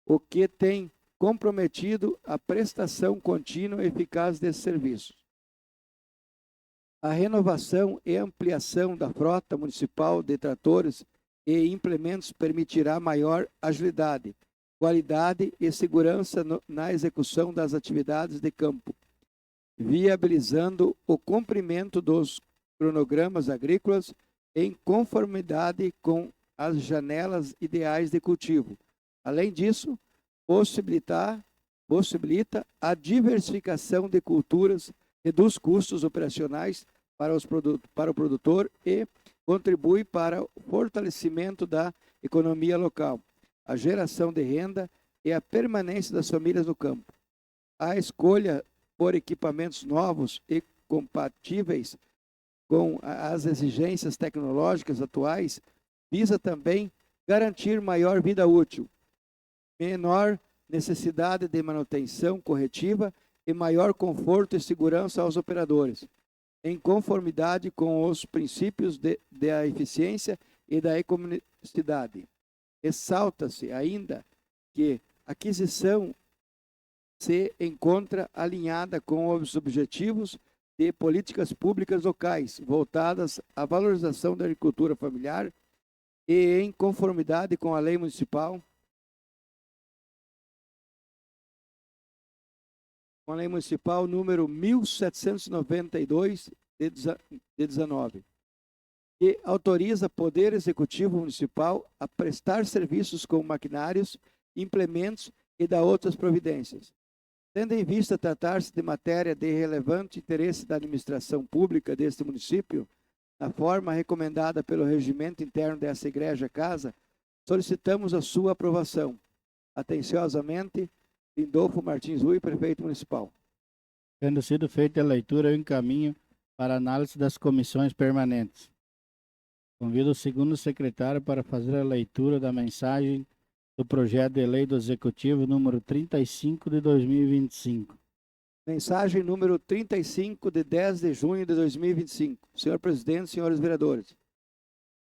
o que tem comprometido a prestação contínua e eficaz desses serviços. A renovação e ampliação da frota municipal de tratores e implementos permitirá maior agilidade, qualidade e segurança na execução das atividades de campo, viabilizando o cumprimento dos cronogramas agrícolas em conformidade com as janelas ideais de cultivo. Além disso, possibilita a diversificação de culturas, reduz custos operacionais para o produtor e contribui para o fortalecimento da economia local, a geração de renda e a permanência das famílias no campo. A escolha por equipamentos novos e compatíveis com as exigências tecnológicas atuais visa também garantir maior vida útil, menor necessidade de manutenção corretiva e maior conforto e segurança aos operadores, em conformidade com os princípios da eficiência e da economicidade. Ressalta-se ainda que a aquisição se encontra alinhada com os objetivos de políticas públicas locais voltadas à valorização da agricultura familiar e em conformidade com a lei municipal número 1792 de 19, que autoriza o Poder Executivo Municipal a prestar serviços com maquinários, implementos e da outras providências. Tendo em vista tratar-se de matéria de relevante interesse da administração pública deste município, na forma recomendada pelo regimento interno dessa igreja-casa, solicitamos a sua aprovação. Atenciosamente, Lindolfo Martins Rui, prefeito municipal. Tendo sido feita a leitura, eu encaminho para análise das comissões permanentes. Convido o segundo secretário para fazer a leitura da mensagem do projeto de lei do Executivo número 35 de 2025. Mensagem número 35 de 10 de junho de 2025. Senhor presidente, senhores vereadores.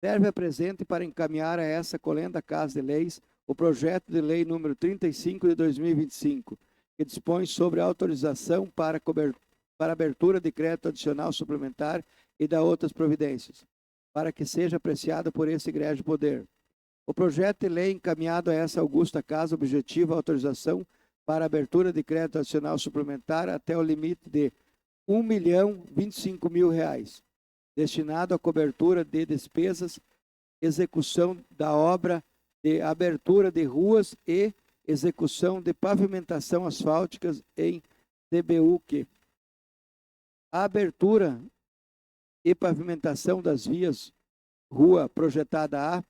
Serve a presente para encaminhar a essa colenda Casa de Leis o projeto de lei número 35 de 2025, que dispõe sobre a autorização para abertura de crédito adicional suplementar e da outras providências, para que seja apreciado por esse egrégio poder. O projeto de lei encaminhado a essa augusta casa objetiva a autorização para abertura de crédito adicional suplementar até o limite de R$ 1.025.000, destinado à cobertura de despesas, execução da obra de abertura de ruas e execução de pavimentação asfálticas em CBUQ. A abertura e pavimentação das vias Rua Projetada A,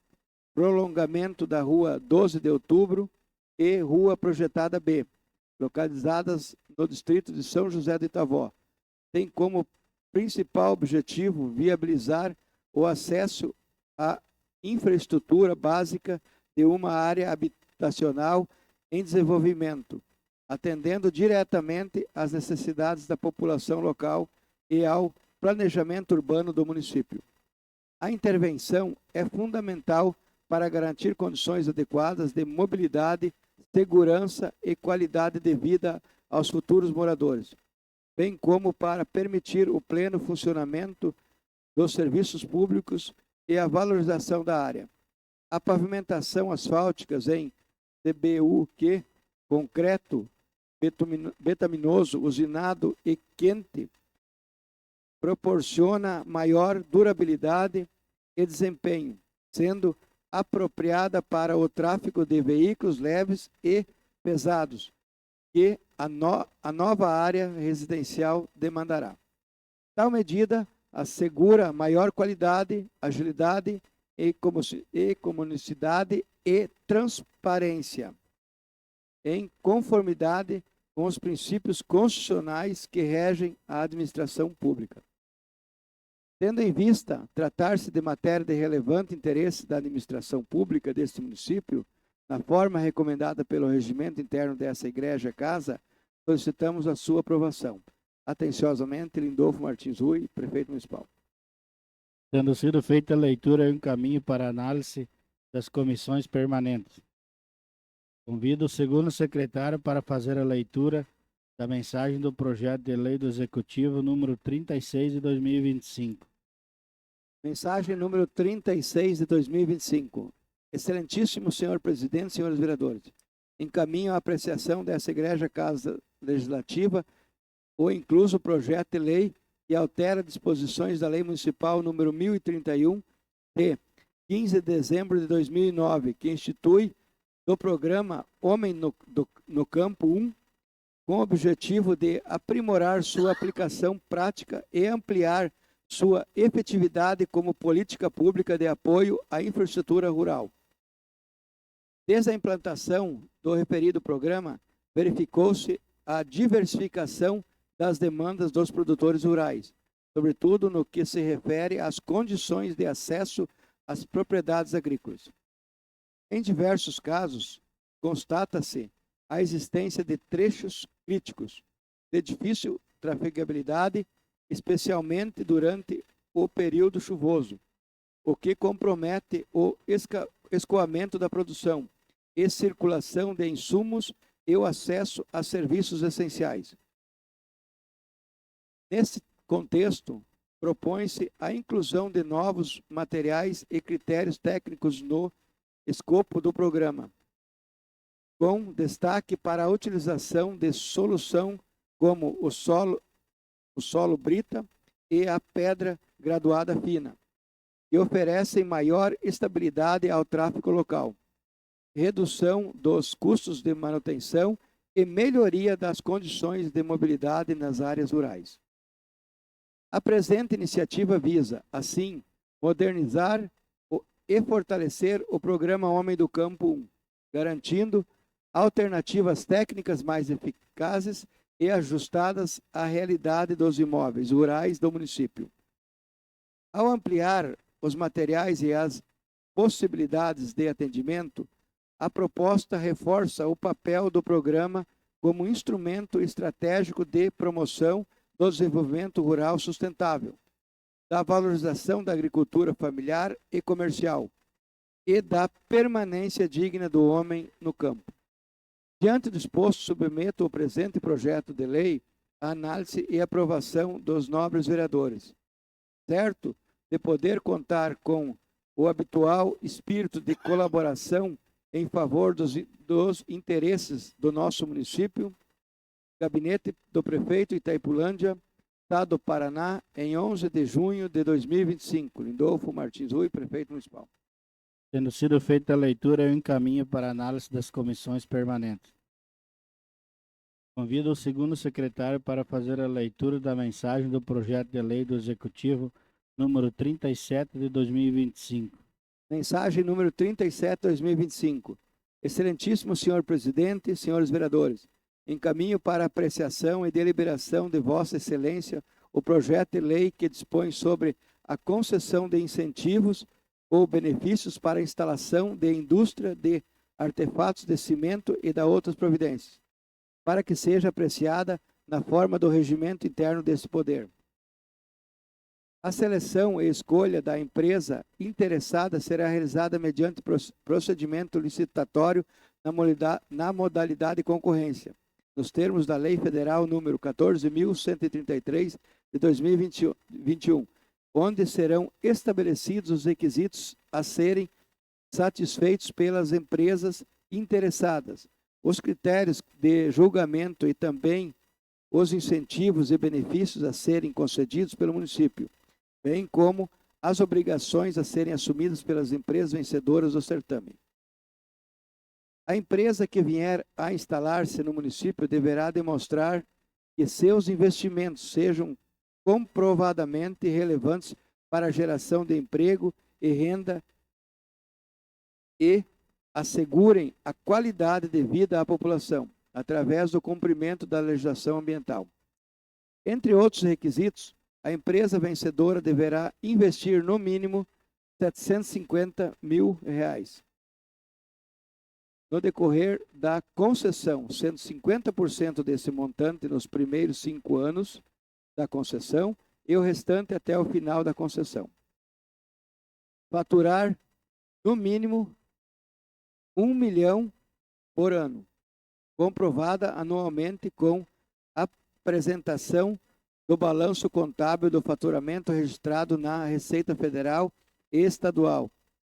prolongamento da Rua 12 de Outubro e Rua Projetada B, localizadas no distrito de São José do Itavó, tem como principal objetivo viabilizar o acesso à infraestrutura básica de uma área habitacional em desenvolvimento, atendendo diretamente às necessidades da população local e ao planejamento urbano do município. A intervenção é fundamental para garantir condições adequadas de mobilidade, segurança e qualidade de vida aos futuros moradores, bem como para permitir o pleno funcionamento dos serviços públicos e a valorização da área. A pavimentação asfálticas em CBUQ, concreto, betaminoso, usinado e quente, proporciona maior durabilidade e desempenho, sendo apropriada para o tráfego de veículos leves e pesados que a nova área residencial demandará. Tal medida assegura maior qualidade, agilidade, economicidade e transparência, em conformidade com os princípios constitucionais que regem a administração pública. Tendo em vista tratar-se de matéria de relevante interesse da administração pública deste município, na forma recomendada pelo regimento interno dessa igreja-casa, solicitamos a sua aprovação. Atenciosamente, Lindolfo Martins Rui, prefeito municipal. Tendo sido feita a leitura, eu encaminho para análise das comissões permanentes. Convido o segundo secretário para fazer a leitura da mensagem do projeto de lei do Executivo número 36 de 2025. Mensagem número 36 de 2025. Excelentíssimo senhor presidente, senhores vereadores, encaminho a apreciação dessa igreja casa legislativa o incluso projeto de lei que altera disposições da Lei Municipal número 1031 de 15 de dezembro de 2009, que institui do programa Homem no Campo 1, com o objetivo de aprimorar sua aplicação prática e ampliar sua efetividade como política pública de apoio à infraestrutura rural. Desde a implantação do referido programa, verificou-se a diversificação das demandas dos produtores rurais, sobretudo no que se refere às condições de acesso às propriedades agrícolas. Em diversos casos, constata-se a existência de trechos críticos de difícil trafegabilidade, especialmente durante o período chuvoso, o que compromete o escoamento da produção e circulação de insumos e o acesso a serviços essenciais. Nesse contexto, propõe-se a inclusão de novos materiais e critérios técnicos no escopo do programa, com destaque para a utilização de solução como o solo brita e a pedra graduada fina, que oferecem maior estabilidade ao tráfego local, redução dos custos de manutenção e melhoria das condições de mobilidade nas áreas rurais. A presente iniciativa visa, assim, modernizar e fortalecer o programa Homem do Campo 1, garantindo alternativas técnicas mais eficazes e ajustadas à realidade dos imóveis rurais do município. Ao ampliar os materiais e as possibilidades de atendimento, a proposta reforça o papel do programa como instrumento estratégico de promoção do desenvolvimento rural sustentável, da valorização da agricultura familiar e comercial e da permanência digna do homem no campo. Diante do exposto, submeto o presente projeto de lei à análise e aprovação dos nobres vereadores, certo de poder contar com o habitual espírito de colaboração em favor dos interesses do nosso município. Gabinete do Prefeito Itaipulândia, Estado do Paraná, em 11 de junho de 2025. Lindolfo Martins Rui, Prefeito Municipal. Tendo sido feita a leitura, eu encaminho para análise das comissões permanentes. Convido o segundo secretário para fazer a leitura da mensagem do projeto de lei do Executivo número 37 de 2025. Mensagem número 37 de 2025. Excelentíssimo senhor presidente, senhores vereadores, encaminho para apreciação e deliberação de Vossa Excelência o projeto de lei que dispõe sobre a concessão de incentivos ou benefícios para a instalação de indústria de artefatos de cimento e da outras providências, para que seja apreciada na forma do regimento interno desse poder. A seleção e escolha da empresa interessada será realizada mediante procedimento licitatório na modalidade de concorrência, nos termos da Lei Federal número 14.133 de 2021, onde serão estabelecidos os requisitos a serem satisfeitos pelas empresas interessadas, os critérios de julgamento e também os incentivos e benefícios a serem concedidos pelo município, bem como as obrigações a serem assumidas pelas empresas vencedoras do certame. A empresa que vier a instalar-se no município deverá demonstrar que seus investimentos sejam comprovadamente relevantes para a geração de emprego e renda e assegurem a qualidade de vida à população, através do cumprimento da legislação ambiental. Entre outros requisitos, a empresa vencedora deverá investir no mínimo R$ 750 mil no decorrer da concessão, sendo 50% desse montante nos primeiros 5 anos da concessão e o restante até o final da concessão. Faturar, no mínimo, R$ 1 milhão por ano, comprovada anualmente com apresentação do balanço contábil do faturamento registrado na Receita Federal e Estadual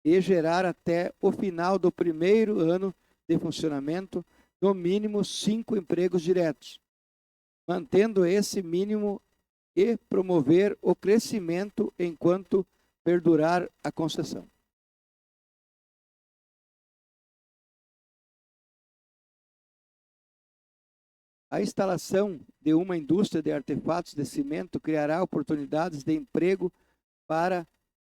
e gerar até o final do primeiro ano de funcionamento, no mínimo 5 empregos diretos, mantendo esse mínimo e promover o crescimento enquanto perdurar a concessão. A instalação de uma indústria de artefatos de cimento criará oportunidades de emprego para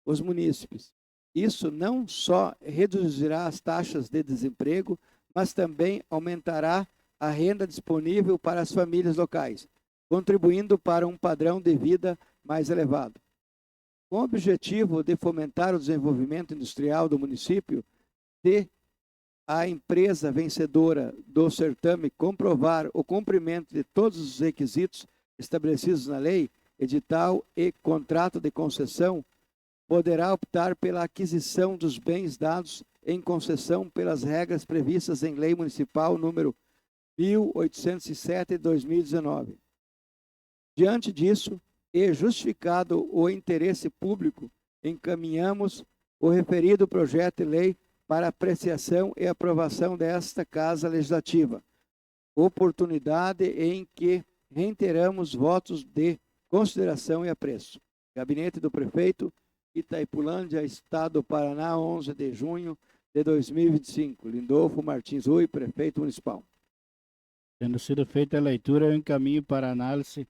os munícipes. Isso não só reduzirá as taxas de desemprego, mas também aumentará a renda disponível para as famílias locais, contribuindo para um padrão de vida mais elevado. Com o objetivo de fomentar o desenvolvimento industrial do município, se a empresa vencedora do certame comprovar o cumprimento de todos os requisitos estabelecidos na lei, edital e contrato de concessão, poderá optar pela aquisição dos bens dados em concessão pelas regras previstas em Lei Municipal número 1807 de 2019. Diante disso, e justificado o interesse público, encaminhamos o referido projeto de lei para apreciação e aprovação desta Casa Legislativa, oportunidade em que reiteramos votos de consideração e apreço. Gabinete do Prefeito, Itaipulândia, Estado do Paraná, 11 de junho de 2025. Lindolfo Martins Rui, Prefeito Municipal. Tendo sido feita a leitura, eu encaminho para análise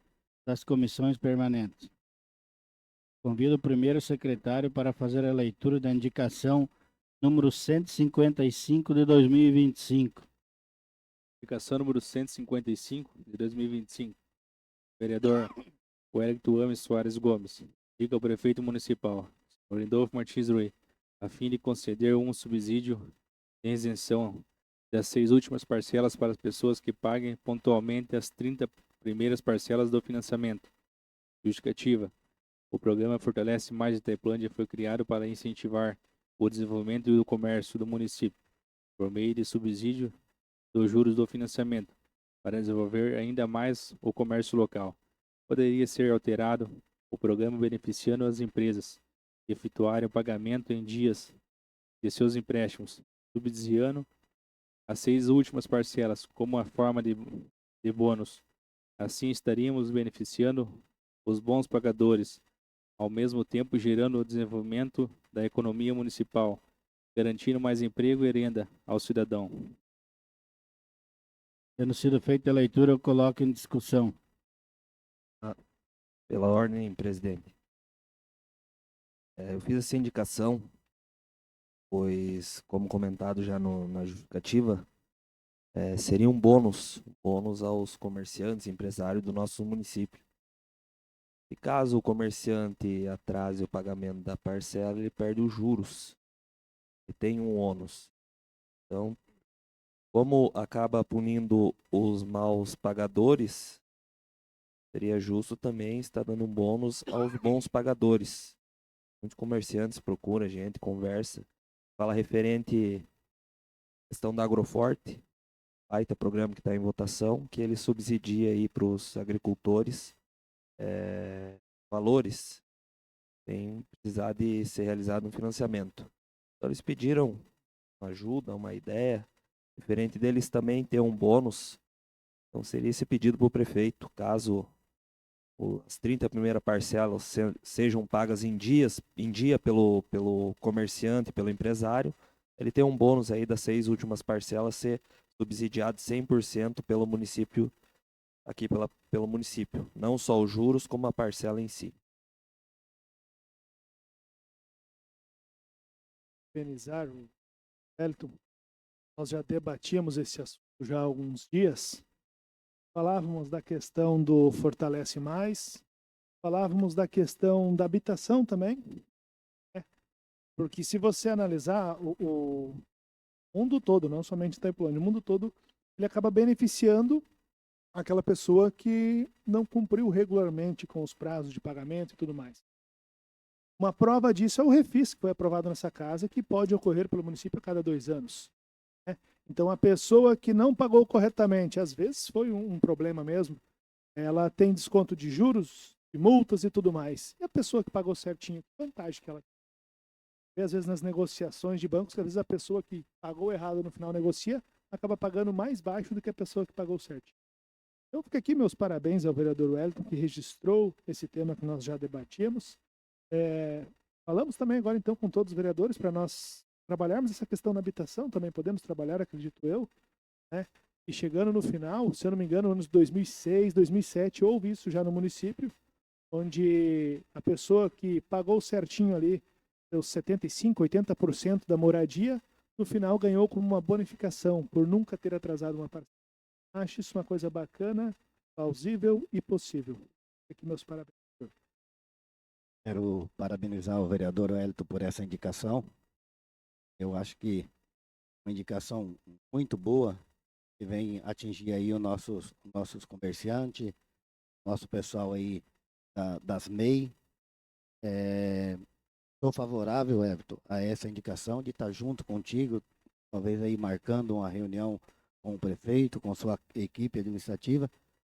das comissões permanentes. Convido o primeiro secretário para fazer a leitura da indicação número 155 de 2025. Indicação número 155 de 2025. Vereador Wellington Ames Soares Gomes. Diga ao prefeito municipal, senhor Lindolfo Martins Rui, a fim de conceder um subsídio de isenção das 6 últimas parcelas para as pessoas que paguem pontualmente as 30 primeiras parcelas do financiamento. Justificativa. O programa Fortalece Mais Itaipulândia foi criado para incentivar o desenvolvimento do comércio do município, por meio de subsídio dos juros do financiamento, para desenvolver ainda mais o comércio local. Poderia ser alterado o programa beneficiando as empresas que efetuarem o pagamento em dias de seus empréstimos, subsidiando as 6 últimas parcelas como uma forma de bônus. Assim estaríamos beneficiando os bons pagadores, ao mesmo tempo gerando o desenvolvimento da economia municipal, garantindo mais emprego e renda ao cidadão. Tendo sido feita a leitura, eu coloco em discussão. Pela ordem, presidente. Eu fiz essa indicação, pois, como comentado já na justificativa, seria um bônus aos comerciantes e empresários do nosso município. E caso o comerciante atrase o pagamento da parcela, ele perde os juros e tem um ônus. Então, como acaba punindo os maus pagadores, seria justo também estar dando um bônus aos bons pagadores. Muitos comerciantes procuram a gente, conversa, fala referente à questão da Agroforte, baita programa que está em votação, que ele subsidia aí para os agricultores valores sem precisar de ser realizado um financiamento. Então eles pediram uma ajuda, uma ideia, referente deles também ter um bônus. Então seria esse pedido para o prefeito, caso as 30 primeiras parcelas sejam pagas em dia pelo comerciante, pelo empresário, ele tem um bônus aí das 6 últimas parcelas ser subsidiado 100% pelo município, aqui pelo município. Não só os juros, como a parcela em si. Organizar, Wellington, nós já debatíamos esse assunto já há alguns dias. Falávamos da questão do Fortalece Mais, falávamos da questão da habitação também, né? Porque se você analisar o mundo todo, não somente Itaipulândia, o mundo todo, ele acaba beneficiando aquela pessoa que não cumpriu regularmente com os prazos de pagamento e tudo mais. Uma prova disso é o refis que foi aprovado nessa casa, que pode ocorrer pelo município a cada 2 anos. Né? Então, a pessoa que não pagou corretamente, às vezes foi um problema mesmo, ela tem desconto de juros, de multas e tudo mais. E a pessoa que pagou certinho, que vantagem que ela tem? E às vezes nas negociações de bancos, às vezes a pessoa que pagou errado no final negocia, acaba pagando mais baixo do que a pessoa que pagou certinho. Então, fica aqui meus parabéns ao vereador Wellington, que registrou esse tema que nós já debatíamos. Falamos também agora então com todos os vereadores para nós trabalharmos essa questão na habitação, também podemos trabalhar, acredito eu, né? E chegando no final, se eu não me engano, anos 2006, 2007, houve isso já no município, onde a pessoa que pagou certinho ali, seus 75%, 80% da moradia, no final ganhou como uma bonificação por nunca ter atrasado uma parcela. Acho isso uma coisa bacana, plausível e possível. Aqui meus parabéns. Quero parabenizar o vereador Wellington por essa indicação. Eu acho que uma indicação muito boa, que vem atingir aí os nossos comerciantes, nosso pessoal aí das MEI. Sou favorável, Everton, a essa indicação de estar junto contigo, talvez aí marcando uma reunião com o prefeito, com sua equipe administrativa,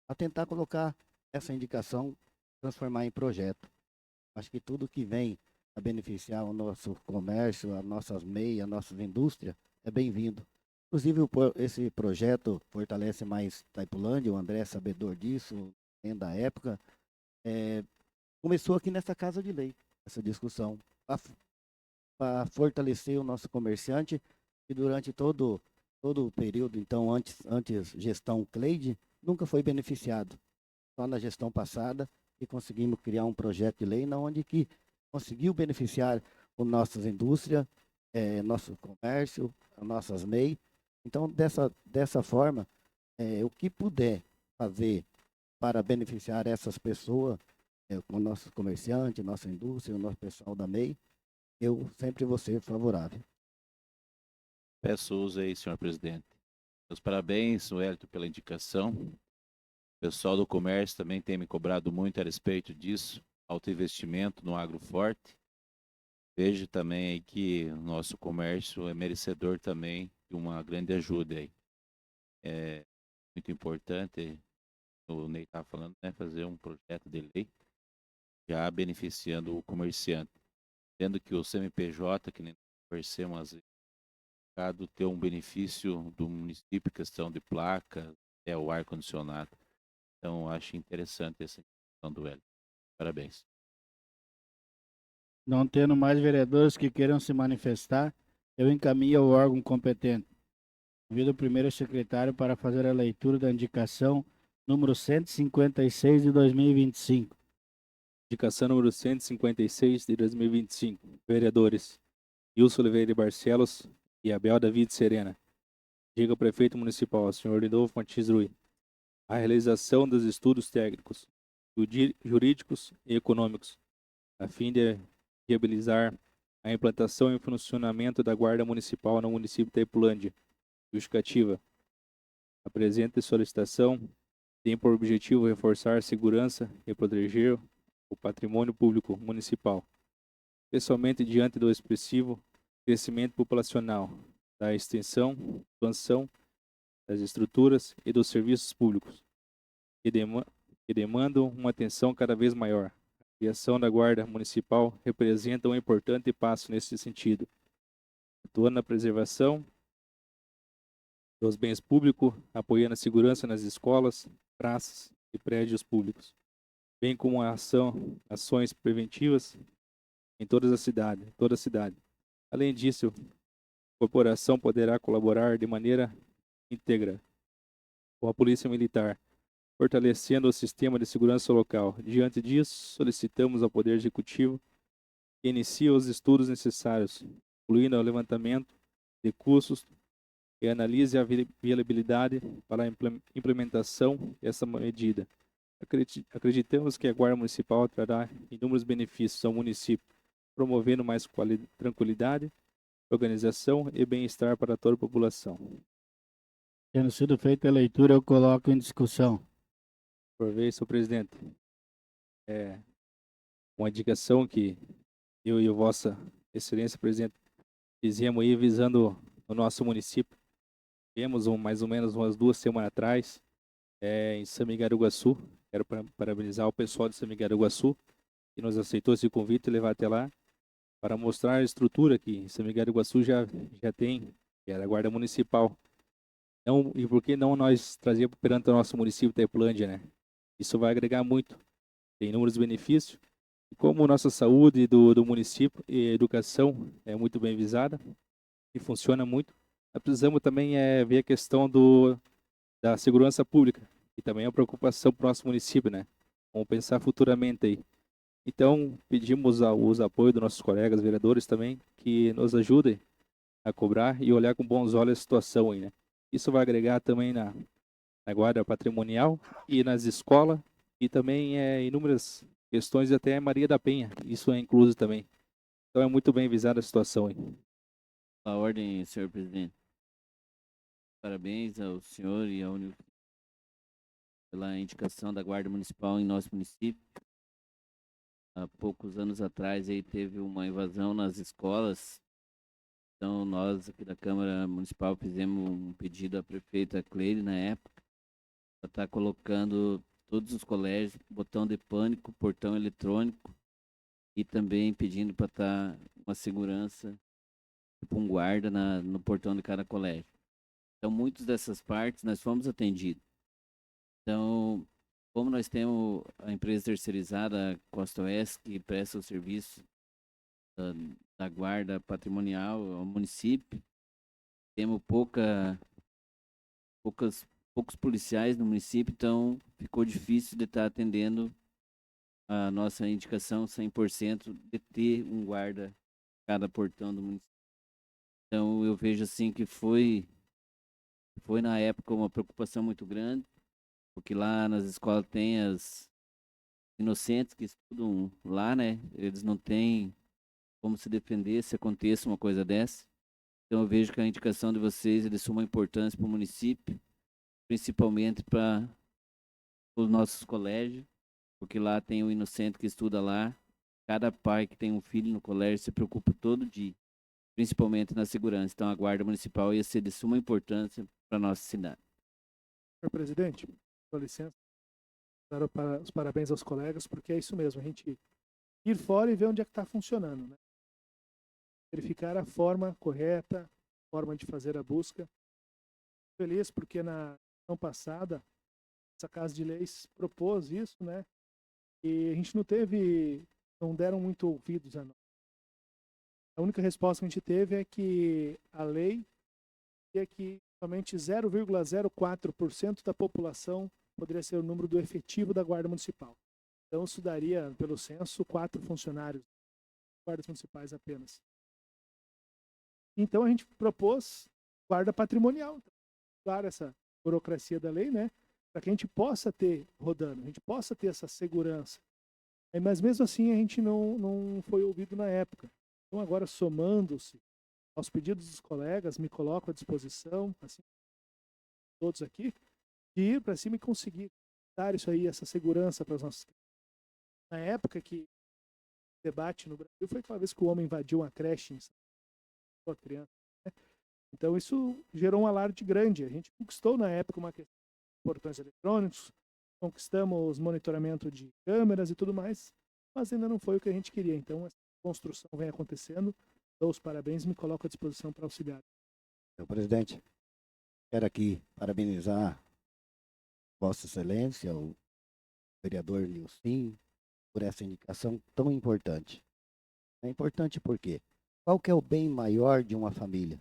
a tentar colocar essa indicação, transformar em projeto. Acho que tudo que vem a beneficiar o nosso comércio, as nossas MEI, as nossas indústrias, é bem-vindo. Inclusive, esse projeto Fortalece Mais Itaipulândia, o André é sabedor disso, dentro da época, começou aqui nessa Casa de Lei, essa discussão, para fortalecer o nosso comerciante, que durante todo o período, então, antes gestão Cleide, nunca foi beneficiado. Só na gestão passada, e conseguimos criar um projeto de lei onde que conseguiu beneficiar as nossas indústrias, nosso comércio, as nossas MEI. Então, dessa forma, o que puder fazer para beneficiar essas pessoas, com nossos comerciantes, nossa indústria, o nosso pessoal da MEI, eu sempre vou ser favorável. Peço uso aí, senhor presidente. Meus parabéns, Wellington, pela indicação. O pessoal do comércio também tem me cobrado muito a respeito disso, alto investimento no agro forte. Vejo também aí que o nosso comércio é merecedor também de uma grande ajuda aí. É muito importante, o Ney estava falando, né, fazer um projeto de lei já beneficiando o comerciante. Tendo que o CNPJ, que nem conversamos, ter um benefício do município, questão de placa, o ar-condicionado. Então, acho interessante essa questão do Hélio. Parabéns. Não tendo mais vereadores que queiram se manifestar, eu encaminho ao órgão competente. Convido o primeiro secretário para fazer a leitura da indicação número 156 de 2025. Indicação número 156 de 2025. Vereadores Wilson Oliveira de Barcelos e Abel David Serena. Diga ao prefeito municipal, senhor Lindolfo Martins Rui, a realização dos estudos técnicos, jurídicos e econômicos, a fim de viabilizar a implantação e funcionamento da Guarda Municipal no município de Itaipulândia. Justificativa. A presente solicitação tem por objetivo reforçar a segurança e proteger o patrimônio público municipal, especialmente diante do expressivo crescimento populacional, da extensão, expansão das estruturas e dos serviços públicos, que demandam uma atenção cada vez maior. A criação da Guarda Municipal representa um importante passo nesse sentido, atuando na preservação dos bens públicos, apoiando a segurança nas escolas, praças e prédios públicos, bem como ações preventivas em toda a cidade. Além disso, A corporação poderá colaborar de maneira íntegra com a Polícia Militar, fortalecendo o sistema de segurança local. Diante disso, solicitamos ao Poder Executivo que inicie os estudos necessários, incluindo o levantamento de custos e analise a viabilidade para a implementação dessa medida. Acreditamos que a Guarda Municipal trará inúmeros benefícios ao município, promovendo mais tranquilidade, organização e bem-estar para toda a população. Tendo sido feita a leitura, eu coloco em discussão. Por vez, senhor presidente, uma indicação que eu e Vossa Excelência, presidente, fizemos aí visando o nosso município. Tivemos mais ou menos umas 2 semanas atrás, em São Miguel do Iguaçu. Quero parabenizar o pessoal de São Miguel do Iguaçu, que nos aceitou esse convite e levar até lá, para mostrar a estrutura que em São Miguel do Iguaçu já tem, que era a Guarda Municipal. Então, e por que não nós trazíamos perante o nosso município de Itaipulândia, né? Isso vai agregar muito, tem inúmeros benefícios. E como nossa saúde do município e educação é muito bem visada e funciona muito, nós precisamos também ver a questão da segurança pública, que também é uma preocupação para o nosso município, né? Vamos pensar futuramente aí. Então, pedimos os apoios dos nossos colegas vereadores também, que nos ajudem a cobrar e olhar com bons olhos a situação aí, né? Isso vai agregar também na guarda patrimonial e nas escolas, e também inúmeras questões, até Maria da Penha, isso é incluso também. Então é muito bem visada a situação aí. A ordem, senhor presidente. Parabéns ao senhor e ao Nilton pela indicação da Guarda Municipal em nosso município. Há poucos anos atrás aí teve uma invasão nas escolas. Então nós aqui da Câmara Municipal fizemos um pedido à prefeita Cleide na época para estar colocando todos os colégios, botão de pânico, portão eletrônico, e também pedindo para estar uma segurança, tipo um guarda no portão de cada colégio. Então, muitas dessas partes nós fomos atendidos. Então, como nós temos a empresa terceirizada Costa Oeste, que presta o serviço da guarda patrimonial ao município, temos poucos policiais no município, então ficou difícil de estar atendendo a nossa indicação 100% de ter um guarda em cada portão do município. Então, eu vejo assim que foi na época uma preocupação muito grande, porque lá nas escolas tem as inocentes que estudam lá, né? Eles não têm como se defender se aconteça uma coisa dessa. Então eu vejo que a indicação de vocês é de suma importância para o município, principalmente para os nossos colégios, porque lá tem o inocente que estuda lá. Cada pai que tem um filho no colégio se preocupa todo dia, principalmente na segurança. Então a Guarda Municipal ia ser de suma importância para a nossa cidade. Senhor presidente, com licença, dar os parabéns aos colegas, porque é isso mesmo, a gente ir fora e ver onde é que está funcionando, né? Verificar a forma correta, a forma de fazer a busca. Feliz porque na ano passada, essa Casa de Leis propôs isso, né? E a gente não deram muito ouvidos a nós. A única resposta que a gente teve é que a lei é que somente 0,04% da população poderia ser o número do efetivo da Guarda Municipal. Então, isso daria, pelo censo, 4 funcionários, guardas municipais apenas. Então, a gente propôs guarda patrimonial. Claro, essa burocracia da lei, né? Para que a gente possa ter rodando, a gente possa ter essa segurança. Mas mesmo assim, a gente não foi ouvido na época. Então, agora, somando-se aos pedidos dos colegas, me coloco à disposição, assim, todos aqui, de ir para cima e conseguir dar isso aí, essa segurança para as nossas crianças. Na época que o debate no Brasil foi aquela vez que o homem invadiu uma creche em a criança, né? Então isso gerou um alarde grande. A gente conquistou na época uma questão de portões eletrônicos, conquistamos monitoramento de câmeras e tudo mais, mas ainda não foi o que a gente queria. Então essa construção vem acontecendo. Dou os parabéns e me coloco à disposição para auxiliar. Senhor presidente, quero aqui parabenizar Vossa Excelência, o vereador Nilcim, por essa indicação tão importante. É importante porque qual que é o bem maior de uma família?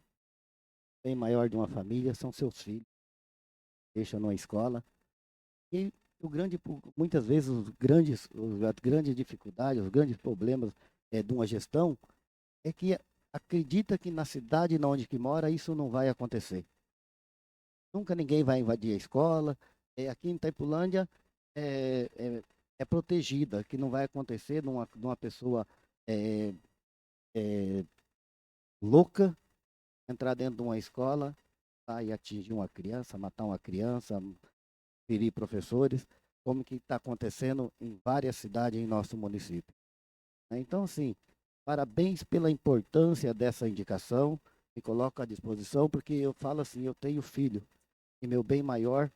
bem maior de uma família são seus filhos. Deixa numa escola. E muitas vezes as grandes dificuldades, os grandes problemas de uma gestão é que acredita que na cidade onde que mora isso não vai acontecer. Nunca ninguém vai invadir a escola. Aqui em Itaipulândia é protegida, que não vai acontecer de uma pessoa louca entrar dentro de uma escola e atingir uma criança, matar uma criança, ferir professores, como que está acontecendo em várias cidades em nosso município. Então, assim, parabéns pela importância dessa indicação, me coloco à disposição, porque eu falo assim, eu tenho filho, e meu bem maior,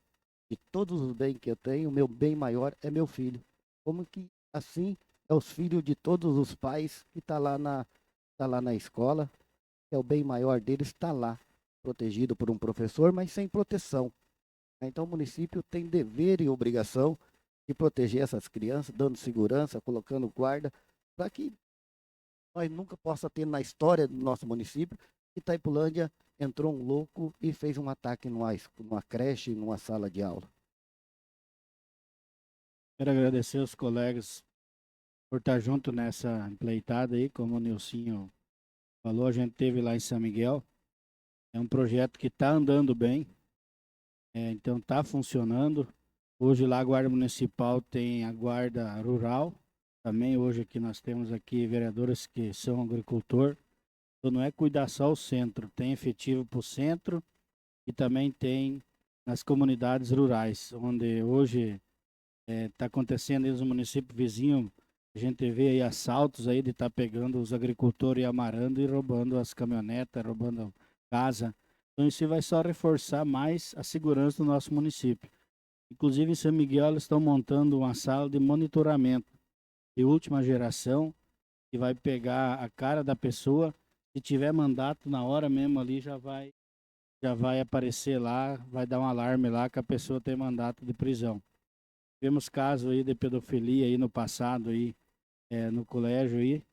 de todos os bens que eu tenho, meu bem maior é meu filho. Como que, assim, é os filhos de todos os pais que tá lá na escola, que é o bem maior deles, está lá, protegido por um professor, mas sem proteção. Então o município tem dever e obrigação de proteger essas crianças, dando segurança, colocando guarda, para que nós nunca possa ter na história do nosso município que Itaipulândia entrou um louco e fez um ataque numa creche, numa sala de aula. Quero agradecer aos colegas por estar junto nessa empleitada aí, como o Nilcinho falou, a gente teve lá em São Miguel. É um projeto que está andando bem, então está funcionando. Hoje lá a Guarda Municipal tem a Guarda Rural, também hoje aqui nós temos aqui vereadores que são agricultor. Então não é cuidar só o centro, tem efetivo para o centro e também tem nas comunidades rurais, onde hoje está acontecendo aí nos municípios vizinhos. A gente vê aí assaltos aí de estar pegando os agricultores e amarrando e roubando as caminhonetas, roubando casa. Então isso vai só reforçar mais a segurança do nosso município. Inclusive em São Miguel eles estão montando uma sala de monitoramento de última geração que vai pegar a cara da pessoa. Se tiver mandato na hora mesmo ali já vai aparecer lá, vai dar um alarme lá que a pessoa tem mandato de prisão. Tivemos casos aí de pedofilia aí no passado aí, no colégio aí.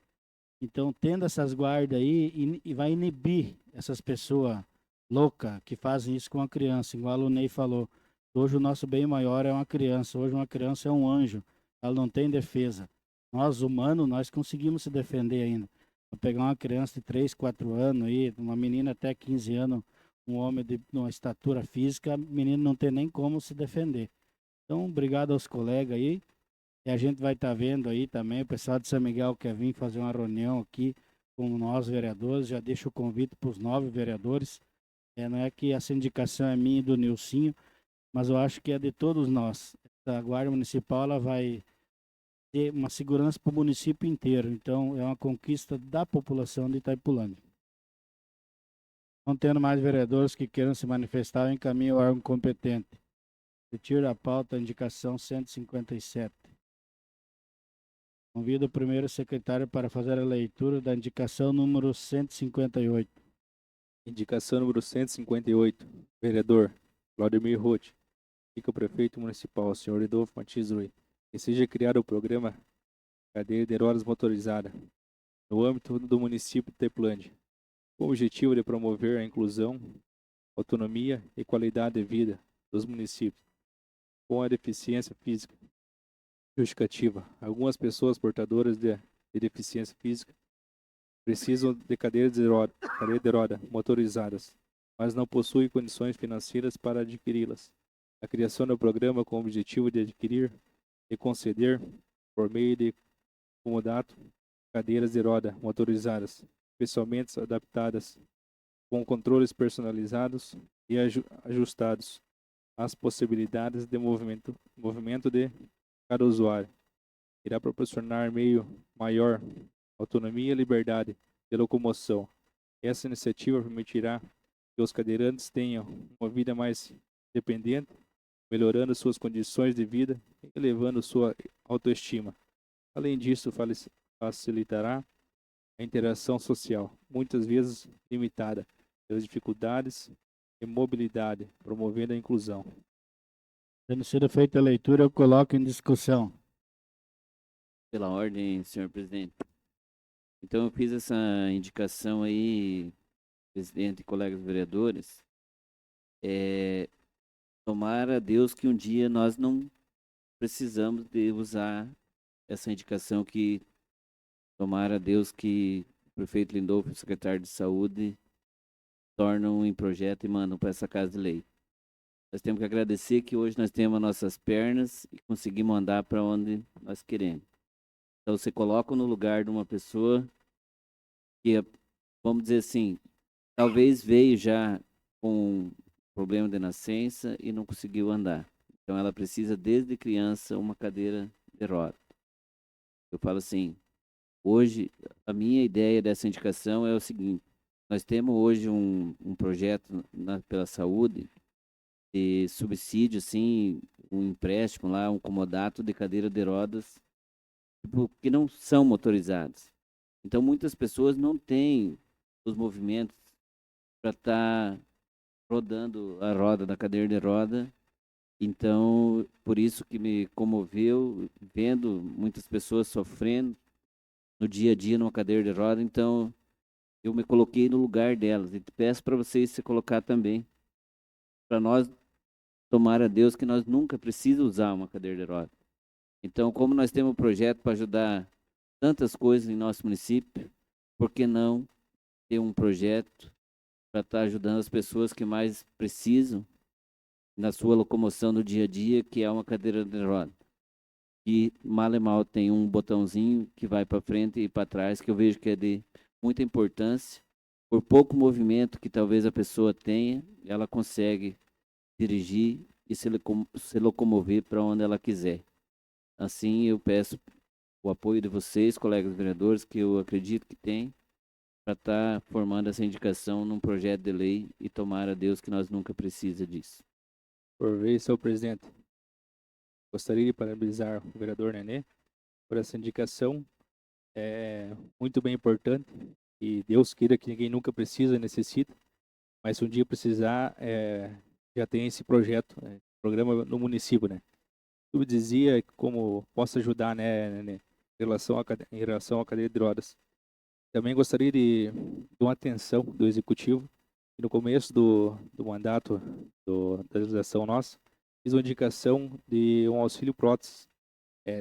Então, tendo essas guardas aí, e vai inibir essas pessoas loucas que fazem isso com a criança, igual o Ney falou. Hoje o nosso bem maior é uma criança. Hoje uma criança é um anjo. Ela não tem defesa. Nós, humanos, nós conseguimos se defender ainda. Vou pegar uma criança de 3, 4 anos aí, uma menina até 15 anos, um homem de uma estatura física, o menino não tem nem como se defender. Então, obrigado aos colegas aí. E a gente vai estar vendo aí também, o pessoal de São Miguel quer vir fazer uma reunião aqui com nós, vereadores. Já deixo o convite para os 9 vereadores. Não é que essa indicação é minha e do Nilcinho, mas eu acho que é de todos nós. A Guarda Municipal ela vai ter uma segurança para o município inteiro. Então, é uma conquista da população de Itaipulândia. Não tendo mais vereadores que queiram se manifestar, eu encaminho o órgão competente. Retiro da pauta a indicação 157. Convido o primeiro secretário para fazer a leitura da indicação número 158. Indicação número 158. Vereador Claudemir Roth. Fica o prefeito municipal, senhor Rodolfo Martins Rui. Que seja criado o programa Cadeira de Rodas Motorizada no âmbito do município de Itaipulândia, com o objetivo de promover a inclusão, autonomia e qualidade de vida dos municípios com a deficiência física. Justificativa. Algumas pessoas portadoras de deficiência física precisam de cadeiras de roda motorizadas, mas não possuem condições financeiras para adquiri-las. A criação do programa com o objetivo de adquirir e conceder, por meio de comodato, cadeiras de roda motorizadas, especialmente adaptadas, com controles personalizados e ajustados às possibilidades de movimento de cada usuário. Irá proporcionar meio maior autonomia e liberdade de locomoção. Essa iniciativa permitirá que os cadeirantes tenham uma vida mais independente, melhorando suas condições de vida e elevando sua autoestima. Além disso, facilitará a interação social, muitas vezes limitada pelas dificuldades de mobilidade, promovendo a inclusão. Tendo sido feita a leitura, eu coloco em discussão. Pela ordem, senhor presidente. Então eu fiz essa indicação aí presidente e colegas vereadores, tomara a Deus que um dia nós não precisamos de usar essa indicação, que tomara a Deus que o prefeito Lindolfo e o secretário de saúde tornam em projeto e mandam para essa casa de lei. Nós temos que agradecer que hoje nós temos as nossas pernas e conseguimos andar para onde nós queremos. Então, você coloca no lugar de uma pessoa que, vamos dizer assim, talvez veio já com problema de nascença e não conseguiu andar. Então, ela precisa, desde criança, uma cadeira de roda. Eu falo assim, hoje, a minha ideia dessa indicação é o seguinte: nós temos hoje um projeto pela saúde de subsídio, assim, um empréstimo lá, um comodato de cadeira de rodas, tipo, que não são motorizadas. Então, muitas pessoas não têm os movimentos para estar rodando a roda da cadeira de roda. Então, por isso que me comoveu, vendo muitas pessoas sofrendo no dia a dia numa cadeira de roda. Então, eu me coloquei no lugar delas e peço para vocês se colocar também, para nós tomar a Deus que nós nunca precisamos usar uma cadeira de roda. Então, como nós temos um projeto para ajudar tantas coisas em nosso município, por que não ter um projeto para estar ajudando as pessoas que mais precisam na sua locomoção no dia a dia, que é uma cadeira de roda? E mal e mal tem um botãozinho que vai para frente e para trás, que eu vejo que é de muita importância. Por pouco movimento que talvez a pessoa tenha, ela consegue dirigir e se locomover para onde ela quiser. Assim, eu peço o apoio de vocês, colegas vereadores, que eu acredito que tem, para estar formando essa indicação num projeto de lei, e tomara a Deus que nós nunca precisa disso. Por vez, senhor presidente, gostaria de parabenizar o vereador Nenê por essa indicação. É muito bem importante, e Deus queira que ninguém nunca precisa e necessita, mas se um dia precisar, já tem esse projeto, programa no município, né? Eu dizia como posso ajudar, né, em relação à cadeira de rodas. Também gostaria de uma atenção do executivo. No começo do mandato da legislação nossa, fiz uma indicação de um auxílio prótese.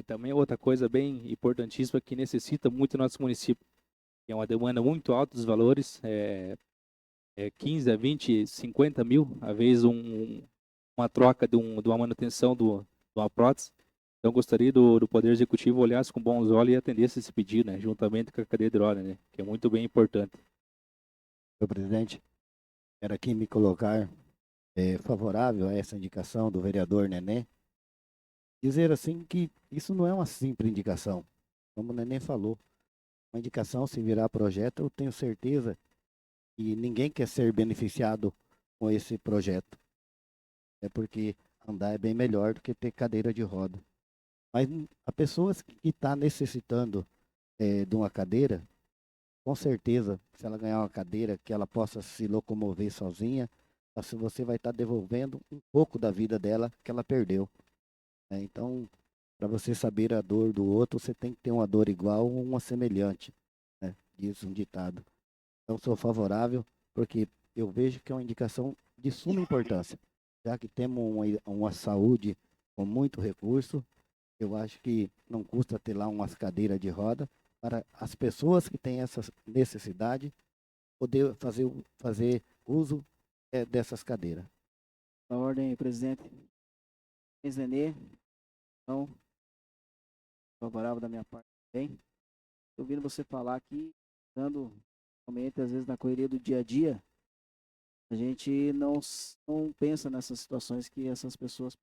Também outra coisa bem importantíssima que necessita muito no nosso município. É uma demanda muito alta dos valores, 15 a 20, 50 mil, às vezes uma troca de uma manutenção de uma prótese. Então, gostaria do Poder Executivo olhasse com bons olhos e atendesse esse pedido, né, juntamente com a cadeia de roda, né, que é muito bem importante. Senhor presidente, quero aqui me colocar favorável a essa indicação do vereador Nenê. Dizer assim que isso não é uma simples indicação, como o Nenê falou. Uma indicação, se virar projeto, eu tenho certeza que ninguém quer ser beneficiado com esse projeto. É porque andar é bem melhor do que ter cadeira de roda. Mas a pessoa que está necessitando de uma cadeira, com certeza, se ela ganhar uma cadeira que ela possa se locomover sozinha, assim você vai estar devolvendo um pouco da vida dela que ela perdeu. Então, para você saber a dor do outro, você tem que ter uma dor igual ou uma semelhante, né? Diz um ditado. Então, sou favorável, porque eu vejo que é uma indicação de suma importância. Já que temos uma saúde com muito recurso, eu acho que não custa ter lá umas cadeiras de roda para as pessoas que têm essa necessidade poder fazer uso dessas cadeiras. Na ordem, presidente. Nenê, então, favorável da minha parte também. Estou ouvindo você falar aqui, dando, realmente, às vezes na correria do dia a dia, a gente não pensa nessas situações que essas pessoas.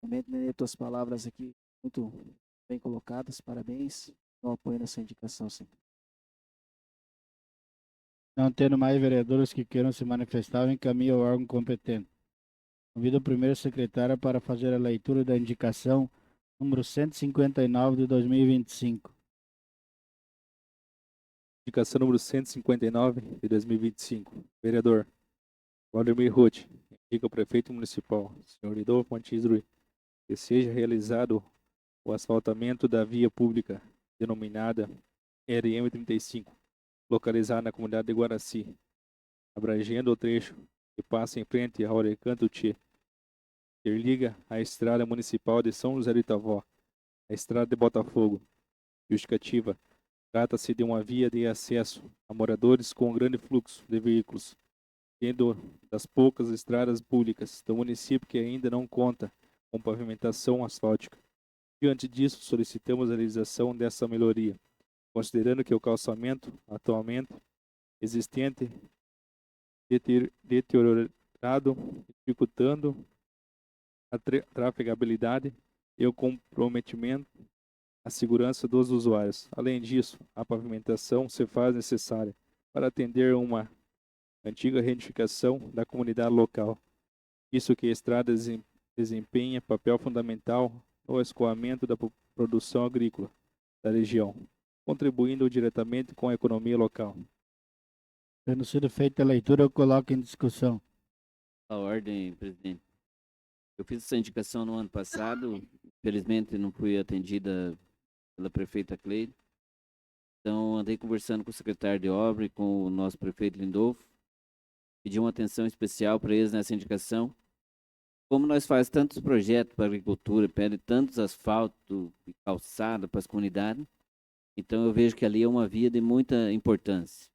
Realmente, Nenê, tuas palavras aqui muito bem colocadas, parabéns. Eu apoio nessa indicação, sim. Não tendo mais vereadores que queiram se manifestar, encaminha ao órgão competente. Convido o primeiro secretário para fazer a leitura da indicação número 159 de 2025. Indicação número 159 de 2025. Vereador Valdemir Ruth, indica o prefeito municipal, senhor Lidolfo Martins Rui, que seja realizado o asfaltamento da via pública denominada RM35, localizada na comunidade de Guaraci, abrangendo o trecho que passa em frente ao Recanto Tchê, interliga a estrada municipal de São José do Itavó, a estrada de Botafogo. Justificativa: trata-se de uma via de acesso a moradores com grande fluxo de veículos, sendo das poucas estradas públicas do município que ainda não conta com pavimentação asfáltica. Diante disso, solicitamos a realização dessa melhoria, considerando que o calçamento atualmente existente deteriorado, dificultando a trafegabilidade e o comprometimento à segurança dos usuários. Além disso, a pavimentação se faz necessária para atender uma antiga reedificação da comunidade local. Isso que a estrada desempenha papel fundamental no escoamento da produção agrícola da região, contribuindo diretamente com a economia local. Tendo sido feita a leitura, eu coloco em discussão. A ordem, presidente. Eu fiz essa indicação no ano passado, infelizmente não fui atendida pela prefeita Cleide. Então, andei conversando com o secretário de obra e com o nosso prefeito Lindolfo. Pedi uma atenção especial para eles nessa indicação. Como nós fazemos tantos projetos para a agricultura, pede tantos asfalto e calçada para as comunidades, então eu vejo que ali é uma via de muita importância.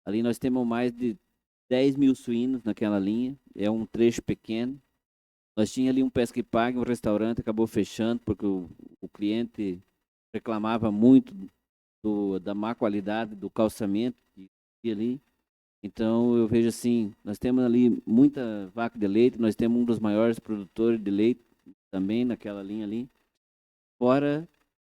Ali nós temos mais de 10 mil suínos naquela linha, é um trecho pequeno. Nós tínhamos ali um Pesca e Pague, um restaurante, acabou fechando porque o cliente reclamava muito da má qualidade do calçamento que tinha ali. Então eu vejo assim, nós temos ali muita vaca de leite, nós temos um dos maiores produtores de leite também naquela linha ali, fora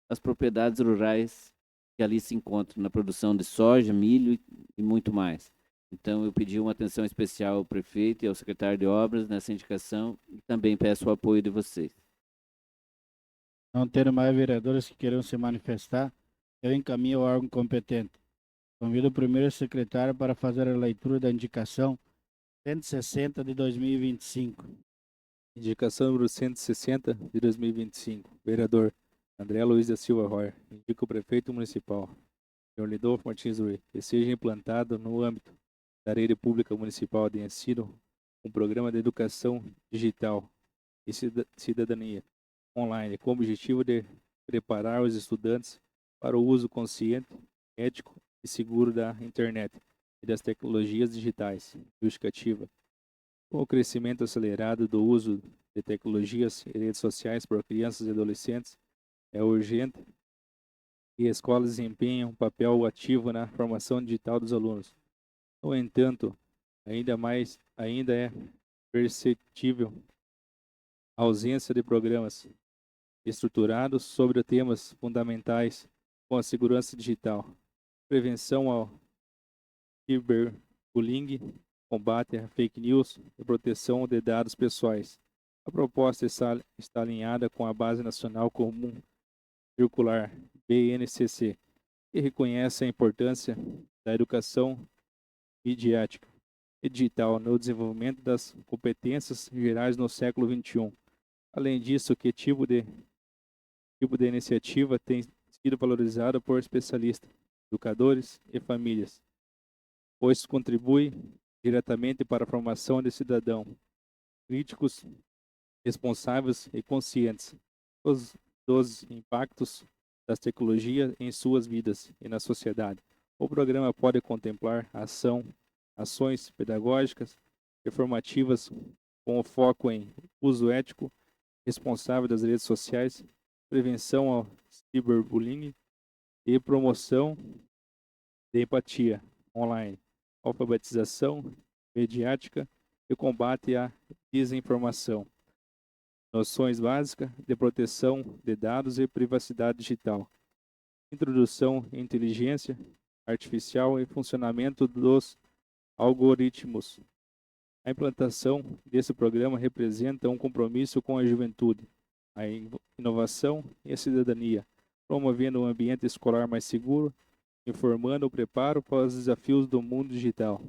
as propriedades rurais que ali se encontram na produção de soja, milho e muito mais. Então eu pedi uma atenção especial ao prefeito e ao secretário de obras nessa indicação e também peço o apoio de vocês. Não tendo mais vereadores que queiram se manifestar, eu encaminho ao órgão competente. Convido o primeiro secretário para fazer a leitura da indicação 160 de 2025. Indicação número 160 de 2025. Vereador André Luiz da Silva Royer. Indica o prefeito municipal, senhor Lindolfo Martins Rui, que seja implantado no âmbito da rede pública municipal de ensino um programa de educação digital e cidadania online com o objetivo de preparar os estudantes para o uso consciente, ético e seguro da internet e das tecnologias digitais. Justificativa: com o crescimento acelerado do uso de tecnologias e redes sociais por crianças e adolescentes, é urgente que as escolas desempenhem um papel ativo na formação digital dos alunos. No entanto, ainda é perceptível a ausência de programas estruturados sobre temas fundamentais como a segurança digital, prevenção ao ciberbullying, combate a fake news e proteção de dados pessoais. A proposta está alinhada com a Base Nacional Comum Circular, BNCC, que reconhece a importância da educação midiática e digital no desenvolvimento das competências gerais no século XXI. Além disso, que tipo de iniciativa tem sido valorizada por especialistas, educadores e famílias, pois contribui diretamente para a formação de cidadãos críticos, responsáveis e conscientes dos impactos das tecnologias em suas vidas e na sociedade. O programa pode contemplar ações pedagógicas e formativas com foco em uso ético, responsável das redes sociais, prevenção ao ciberbullying e promoção de empatia online, alfabetização mediática e combate à desinformação, noções básicas de proteção de dados e privacidade digital, introdução em inteligência artificial e funcionamento dos algoritmos. A implantação desse programa representa um compromisso com a juventude, a inovação e a cidadania, promovendo um ambiente escolar mais seguro, informando o preparo para os desafios do mundo digital.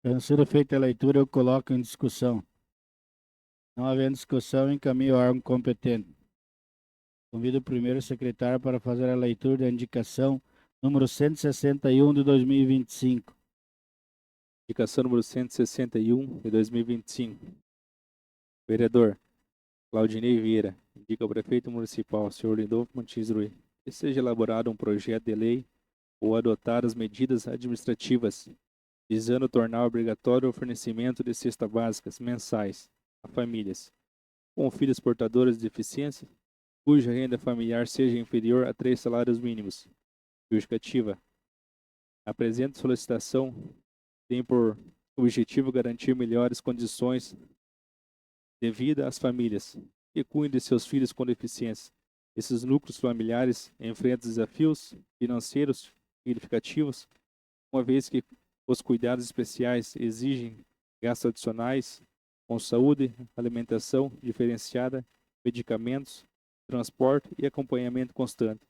Tendo sido feita a leitura, eu coloco em discussão. Não havendo discussão, encaminho ao órgão competente. Convido o primeiro secretário para fazer a leitura da indicação número 161 de 2025. Indicação número 161 de 2025. Vereador Claudinei Vieira indica ao prefeito municipal, senhor Lindolfo Martins Rui, que seja elaborado um projeto de lei ou adotar as medidas administrativas visando tornar obrigatório o fornecimento de cestas básicas mensais a famílias com filhos portadores de deficiência cuja renda familiar seja inferior a 3 salários mínimos. Justificativa. A presente solicitação tem por objetivo garantir melhores condições de vida às famílias que cuidem de seus filhos com deficiência. Esses núcleos familiares enfrentam desafios financeiros significativos, uma vez que os cuidados especiais exigem gastos adicionais com saúde, alimentação diferenciada, medicamentos, transporte e acompanhamento constante.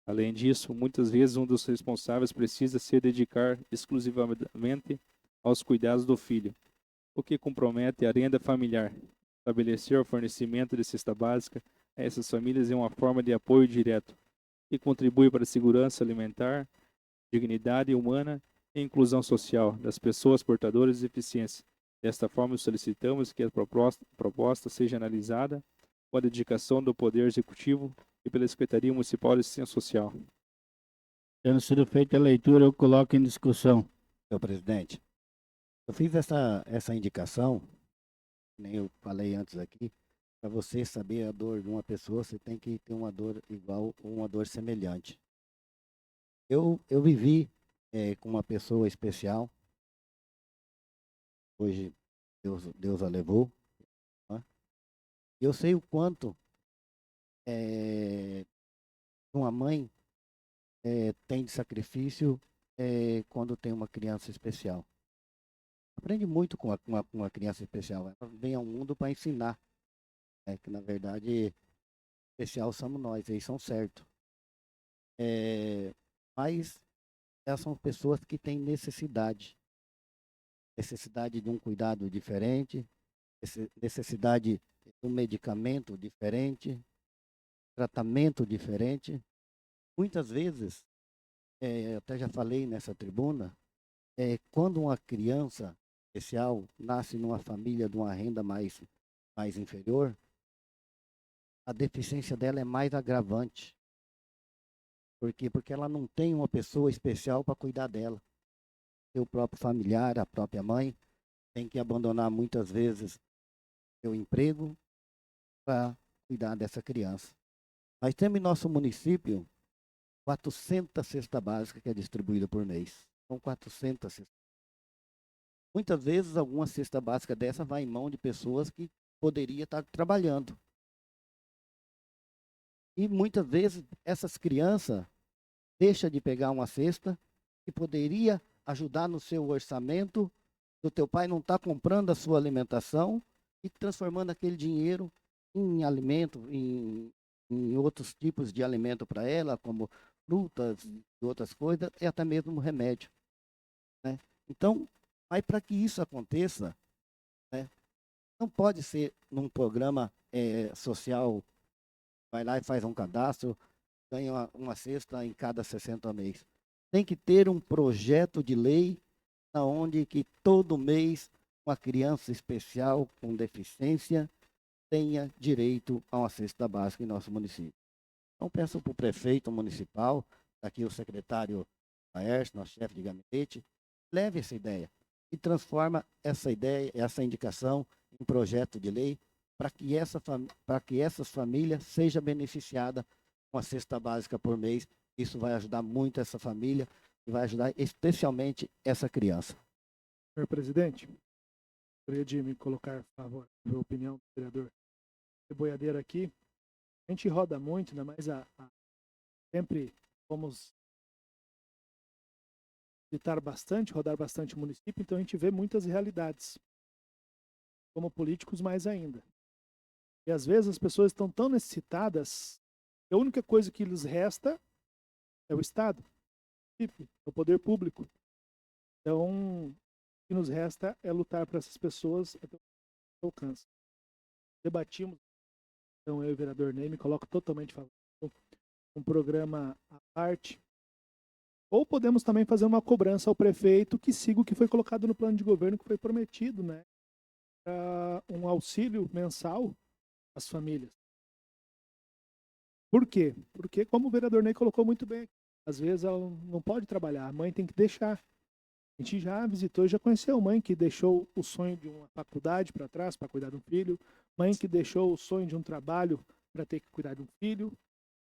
Além disso, muitas vezes um dos responsáveis precisa se dedicar exclusivamente aos cuidados do filho, o que compromete a renda familiar. Estabelecer o fornecimento de cesta básica a essas famílias é uma forma de apoio direto que contribui para a segurança alimentar, dignidade humana e inclusão social das pessoas portadoras de deficiência. Desta forma, solicitamos que a proposta seja analisada com a dedicação do Poder Executivo e pela Secretaria Municipal de Assistência Social. Tendo sido feita a leitura, eu coloco em discussão. Senhor presidente, eu fiz essa indicação, nem eu falei antes aqui, para você saber a dor de uma pessoa, você tem que ter uma dor igual ou uma dor semelhante. Eu vivi com uma pessoa especial, hoje Deus a levou, né? Eu sei o quanto uma mãe tem de sacrifício quando tem uma criança especial. Aprende muito com uma criança especial. Ela vem ao mundo para ensinar. Que na verdade, especial somos nós, eles são certos. Mas elas são pessoas que têm necessidade de um cuidado diferente, necessidade de um medicamento diferente, tratamento diferente. Muitas vezes, até já falei nessa tribuna, quando uma criança especial nasce numa família de uma renda mais inferior, a deficiência dela é mais agravante. Por quê? Porque ela não tem uma pessoa especial para cuidar dela. Seu próprio familiar, a própria mãe, tem que abandonar muitas vezes seu emprego para cuidar dessa criança. Nós temos em nosso município 400 cestas básicas que é distribuída por mês. São 400 cestas. Muitas vezes, alguma cesta básica dessa vai em mão de pessoas que poderiam estar trabalhando. E muitas vezes, essas crianças deixam de pegar uma cesta que poderia ajudar no seu orçamento, do teu pai não está comprando a sua alimentação e transformando aquele dinheiro em alimento, em outros tipos de alimento para ela, como frutas e outras coisas, e até mesmo remédio. Né? Então, mas para que isso aconteça, né, não pode ser num programa social, vai lá e faz um cadastro, ganha uma cesta em cada 60 meses. Tem que ter um projeto de lei onde que todo mês uma criança especial com deficiência tenha direito a uma cesta básica em nosso município. Então, peço para o prefeito municipal, aqui o secretário Laércio, nosso chefe de gabinete, leve essa ideia e transforma essa ideia, essa indicação em projeto de lei para que essas famílias sejam beneficiadas com a cesta básica por mês. Isso vai ajudar muito essa família e vai ajudar especialmente essa criança. Senhor presidente, gostaria de me colocar a favor da opinião do vereador Boiadeiro aqui. A gente roda muito, né? Mas sempre vamos rodar bastante o município, então a gente vê muitas realidades. Como políticos, mais ainda. E às vezes as pessoas estão tão necessitadas, a única coisa que lhes resta é o Estado, é o poder público. Então, o que nos resta é lutar para essas pessoas até o alcance. Debatimos, então eu e o vereador Ney me coloco totalmente favorável, um programa à parte, Ou podemos também fazer uma cobrança ao prefeito que siga o que foi colocado no plano de governo, que foi prometido, né? Um auxílio mensal às famílias. Por quê? Porque, como o vereador Ney colocou muito bem, às vezes ela não pode trabalhar, a mãe tem que deixar. A gente já visitou e já conheceu mãe que deixou o sonho de uma faculdade para trás para cuidar de um filho, mãe que deixou o sonho de um trabalho para ter que cuidar de um filho,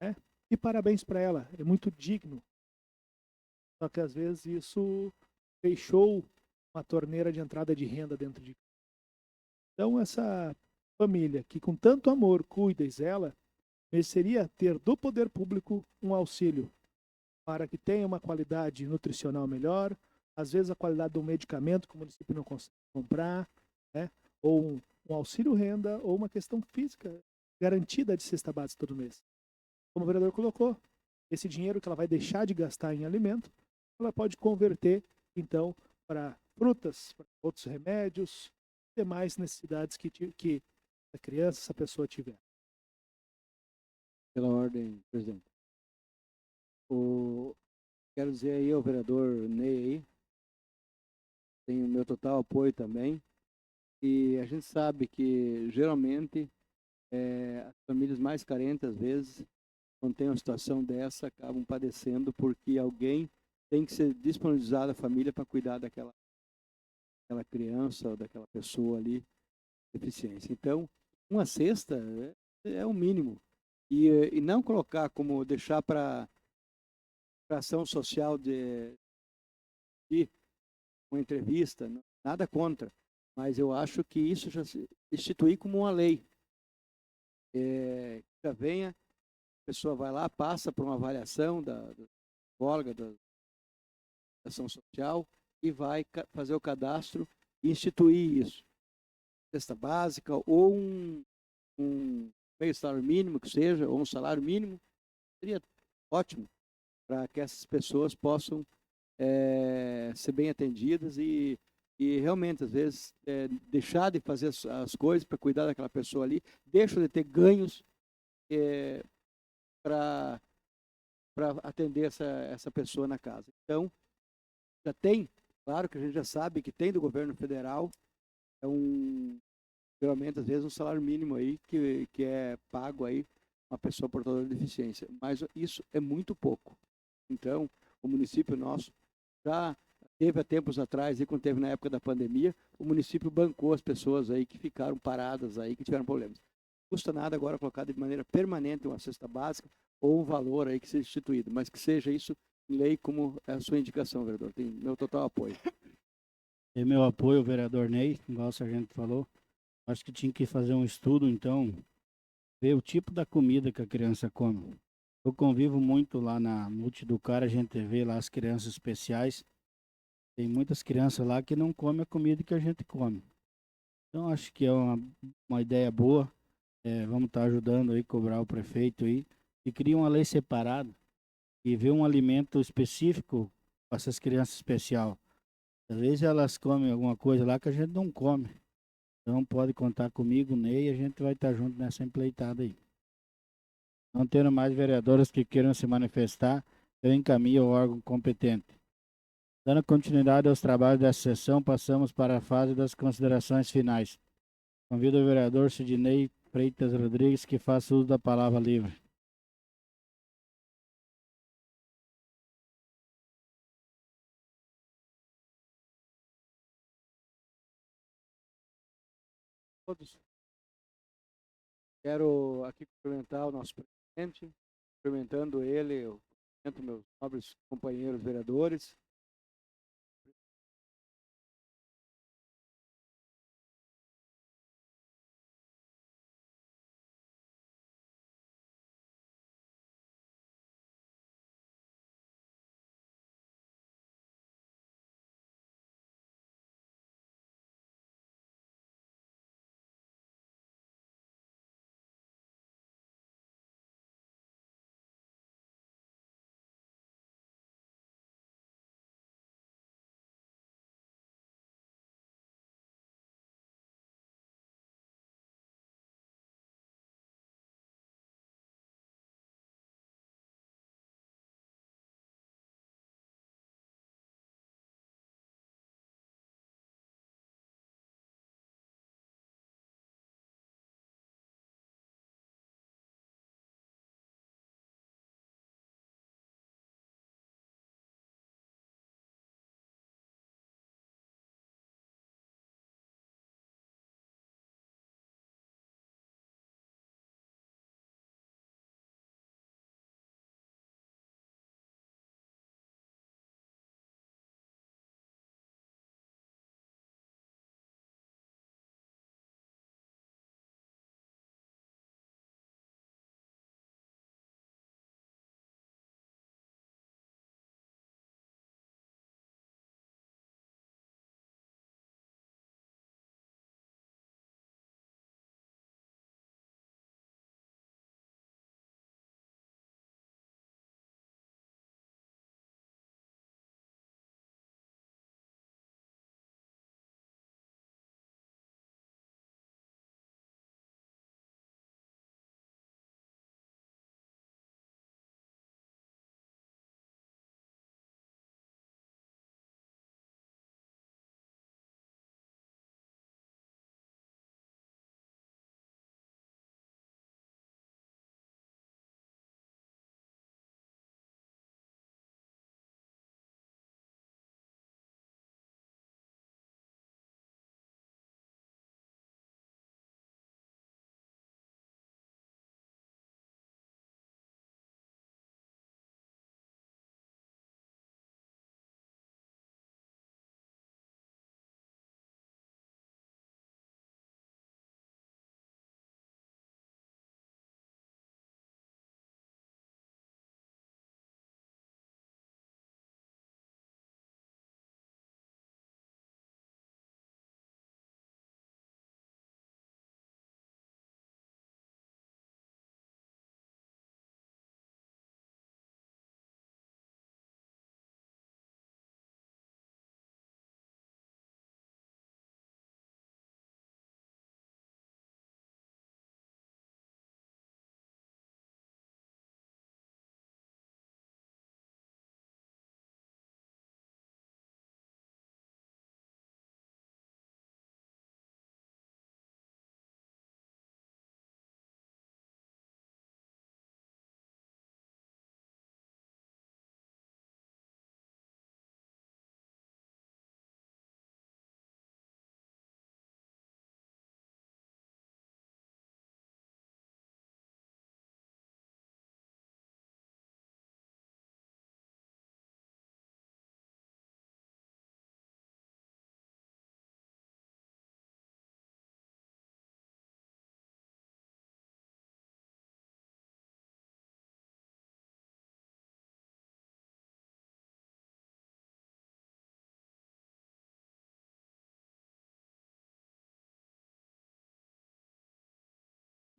né? E parabéns para ela, é muito digno. Só que às vezes isso fechou uma torneira de entrada de renda dentro de casa. Então essa família que com tanto amor cuida e zela, mereceria ter do poder público um auxílio para que tenha uma qualidade nutricional melhor, às vezes a qualidade do medicamento que o município não consegue comprar, né? Ou um auxílio renda, ou uma questão física garantida de cesta básica todo mês. Como o vereador colocou, esse dinheiro que ela vai deixar de gastar em alimento, ela pode converter, então, para frutas, para outros remédios, demais necessidades que a criança, essa pessoa tiver. Pela ordem, presidente. Quero dizer aí ao vereador Ney aí, tem o meu total apoio também. E a gente sabe que geralmente as famílias mais carentes, às vezes, quando tem uma situação dessa, acabam padecendo porque alguém tem que ser disponibilizado a família para cuidar daquela criança ou daquela pessoa ali com deficiência. Então, uma cesta é o mínimo. E não colocar como deixar para ação social de uma entrevista, nada contra, mas eu acho que isso já se instituir como uma lei. Já venha, a pessoa vai lá, passa por uma avaliação da psicóloga, da ação social, e vai fazer o cadastro e instituir isso. Cesta básica ou um meio salário mínimo que seja, ou um salário mínimo, seria ótimo para que essas pessoas possam ser bem atendidas e realmente, às vezes, deixar de fazer as coisas para cuidar daquela pessoa ali, deixam de ter ganhos para atender essa pessoa na casa. Então, já tem, claro que a gente já sabe que tem do governo federal, geralmente, às vezes, um salário mínimo aí que é pago aí uma pessoa portadora de deficiência, mas isso é muito pouco. Então, o município nosso já teve há tempos atrás, e quando teve na época da pandemia, o município bancou as pessoas aí que ficaram paradas aí, que tiveram problemas. Não custa nada agora colocar de maneira permanente uma cesta básica ou um valor aí que seja instituído, mas que seja isso em lei como é a sua indicação, vereador. Tem meu total apoio. Tem meu apoio, vereador Ney, igual o sargento falou. Acho que tinha que fazer um estudo, então, ver o tipo da comida que a criança come. Eu convivo muito lá na Multiducar, a gente vê lá as crianças especiais. Tem muitas crianças lá que não comem a comida que a gente come. Então, acho que é uma ideia boa. Vamos estar ajudando aí, cobrar o prefeito aí. E cria uma lei separada e ver um alimento específico para essas crianças especiais. Às vezes elas comem alguma coisa lá que a gente não come. Então pode contar comigo, Ney, e a gente vai estar junto nessa empleitada aí. Não tendo mais vereadores que queiram se manifestar, eu encaminho ao órgão competente. Dando continuidade aos trabalhos dessa sessão, passamos para a fase das considerações finais. Convido o vereador Sidney Freitas Rodrigues que faça uso da palavra livre. Todos. Quero aqui cumprimentar o nosso presidente, cumprimentando ele, eu cumprimento meus nobres companheiros vereadores.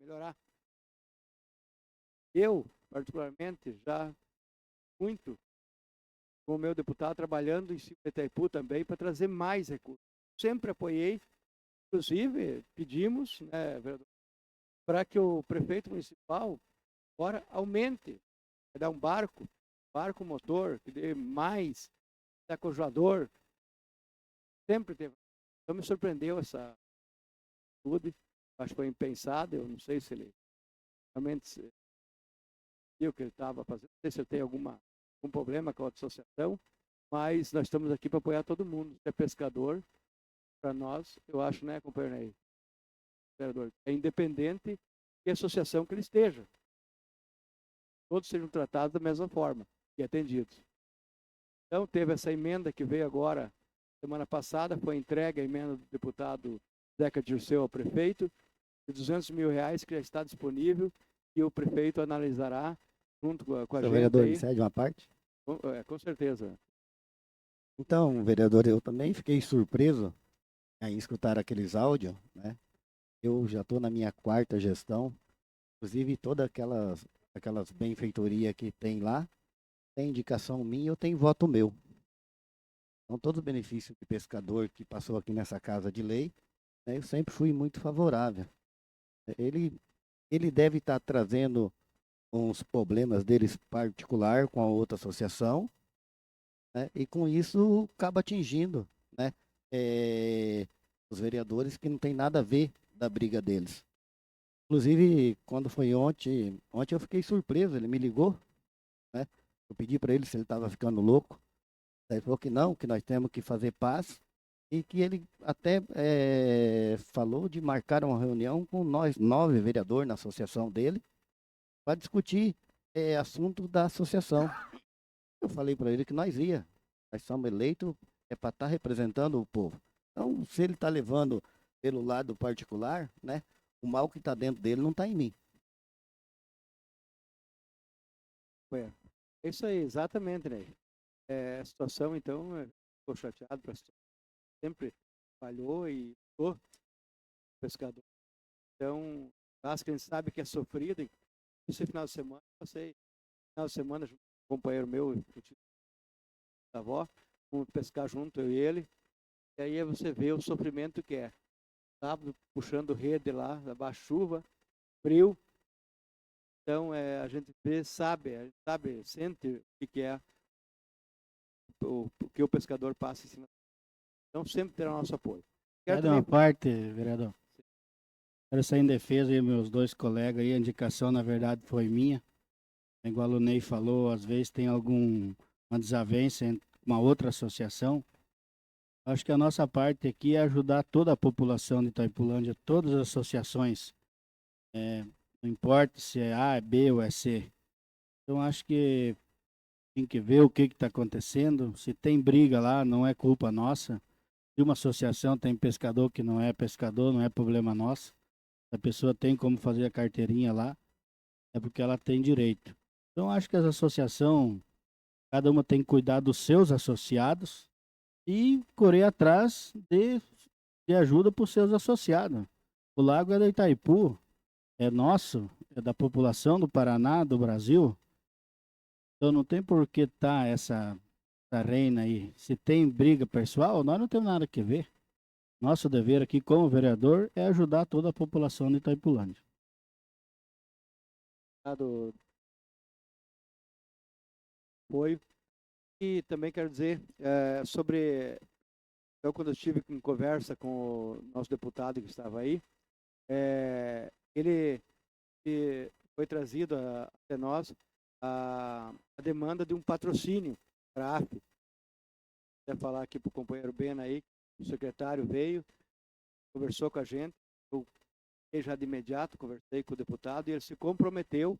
melhorar. Eu, particularmente, já muito com o meu deputado trabalhando em cima de Itaipu também para trazer mais recursos. Sempre apoiei, inclusive pedimos, né, vereador, para que o prefeito municipal agora aumente, vai dar um barco motor, que dê mais acojador. Sempre teve. Então me surpreendeu essa atitude. Acho que foi impensado. Eu não sei se ele realmente viu o que ele estava fazendo. Não sei se ele tem algum problema com a associação, mas nós estamos aqui para apoiar todo mundo. Se é pescador, para nós, eu acho, né, companheiro Ney, vereador, é independente que associação que ele esteja. Todos sejam tratados da mesma forma e atendidos. Então, teve essa emenda que veio agora, semana passada, foi entregue a emenda do deputado Zeca Dirceu ao prefeito, de R$200 mil que já está disponível e o prefeito analisará junto com a gente. Vereador, aí. me cede uma parte? Com certeza. Então, vereador, eu também fiquei surpreso em escutar aqueles áudios, né? Eu já estou na minha 4ª gestão, inclusive todas aquelas benfeitorias que tem lá, tem indicação minha, eu tenho voto meu. Então, todos os benefícios de pescador que passou aqui nessa casa de lei, né, eu sempre fui muito favorável. Ele deve estar trazendo uns problemas deles particular com a outra associação, né, e com isso acaba atingindo, né, os vereadores que não tem nada a ver da briga deles. Inclusive, quando foi ontem eu fiquei surpreso, ele me ligou, né? Eu pedi para ele se ele estava ficando louco. Ele falou que não, que nós temos que fazer paz e que ele até falou de marcar uma reunião com nós 9 vereadores na associação dele para discutir assunto da associação. Eu falei para ele que nós somos eleitos para estar representando o povo. Então, se ele está levando pelo lado particular, né, o mal que está dentro dele não está em mim. É isso aí, exatamente, né? A situação, então, estou chateado, sempre falhou e sou pescador. Então, acho que a gente sabe que é sofrido. E esse final de semana, junto com um companheiro meu, da avó, vamos pescar junto, eu e ele. E aí você vê o sofrimento que é. Sábado, puxando rede lá, abaixo chuva, frio. Então, a gente sabe, sente o que é o que o pescador passa em cima. Então, sempre terá o nosso apoio. Quero uma parte, vereador. Quero sair em defesa aí, meus 2 colegas aí, a indicação, na verdade, foi minha. Igual o Ney falou, às vezes tem alguma desavença entre uma outra associação. Acho que a nossa parte aqui é ajudar toda a população de Itaipulândia, todas as associações. Não importa se é A, é B ou é C. Então, acho que tem que ver o que está acontecendo. Se tem briga lá, não é culpa nossa. Se uma associação tem pescador que não é pescador, não é problema nosso. Se a pessoa tem como fazer a carteirinha lá, é porque ela tem direito. Então, acho que as associações, cada uma tem que cuidar dos seus associados e correr atrás de ajuda para os seus associados. O lago é da Itaipu, é nosso, é da população do Paraná, do Brasil. Então não tem por que essa reina aí. Se tem briga pessoal, nós não temos nada que ver. Nosso dever aqui como vereador é ajudar toda a população de Itaipulândia. Apoio. E também quero dizer sobre... Eu, quando eu estive em conversa com o nosso deputado que estava aí, ele foi trazido até nós a demanda de um patrocínio para a AF. Quero falar aqui para o companheiro Bena aí, o secretário veio, conversou com a gente, eu já de imediato conversei com o deputado e ele se comprometeu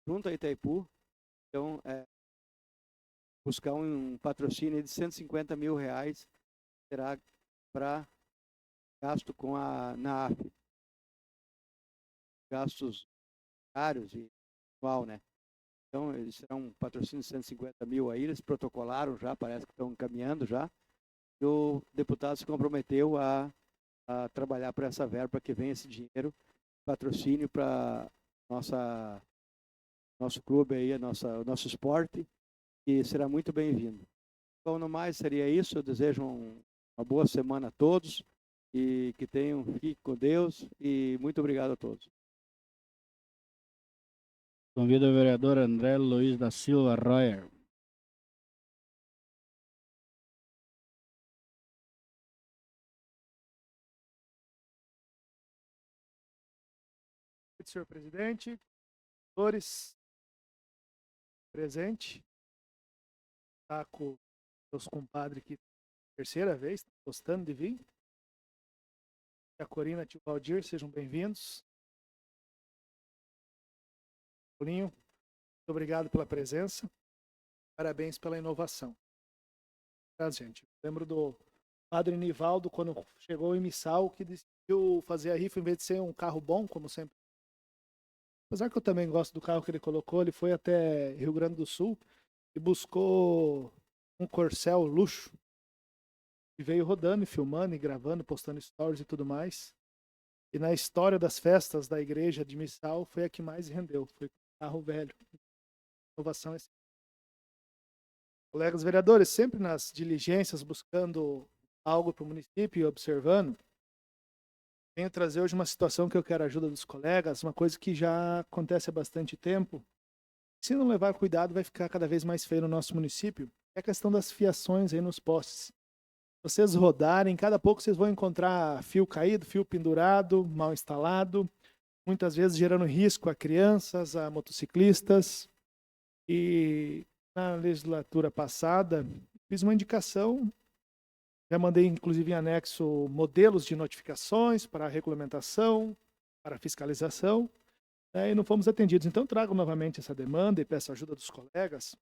junto a Itaipu, então, buscar um patrocínio de R$150 mil, será para gasto na AF. Gastos caros e anual, né? Então, eles serão um patrocínio de 150 mil aí, eles protocolaram já, parece que estão encaminhando já. E o deputado se comprometeu a trabalhar por essa verba que vem esse dinheiro patrocínio para nosso clube aí, o nosso esporte, que será muito bem-vindo. Então, no mais, seria isso. Eu desejo uma boa semana a todos e que fiquem com Deus e muito obrigado a todos. Convido o vereador André Luiz da Silva Royer. Senhor presidente, senhores, presente, está com meus compadres aqui, terceira vez, gostando de vir. A Corina, tio Valdir, sejam bem-vindos. Paulinho, muito obrigado pela presença, parabéns pela inovação. Gente, lembro do Padre Nivaldo, quando chegou em Missal, que decidiu fazer a rifa, em vez de ser um carro bom, como sempre. Apesar que eu também gosto do carro que ele colocou, ele foi até Rio Grande do Sul e buscou um Corcel luxo. E veio rodando, e filmando, e gravando, postando stories e tudo mais. E na história das festas da igreja de Missal, foi a que mais rendeu. Foi um carro velho. Inovação é assim. Colegas vereadores, sempre nas diligências, buscando algo para o município e observando, venho trazer hoje uma situação que eu quero a ajuda dos colegas, uma coisa que já acontece há bastante tempo. Se não levar cuidado, vai ficar cada vez mais feio no nosso município. É a questão das fiações aí nos postes. Vocês rodarem, cada pouco vocês vão encontrar fio caído, fio pendurado, mal instalado, muitas vezes gerando risco a crianças, a motociclistas. E na legislatura passada, fiz uma indicação. Já mandei, inclusive, em anexo modelos de notificações para regulamentação, para fiscalização, e não fomos atendidos. Então, trago novamente essa demanda e peço a ajuda dos colegas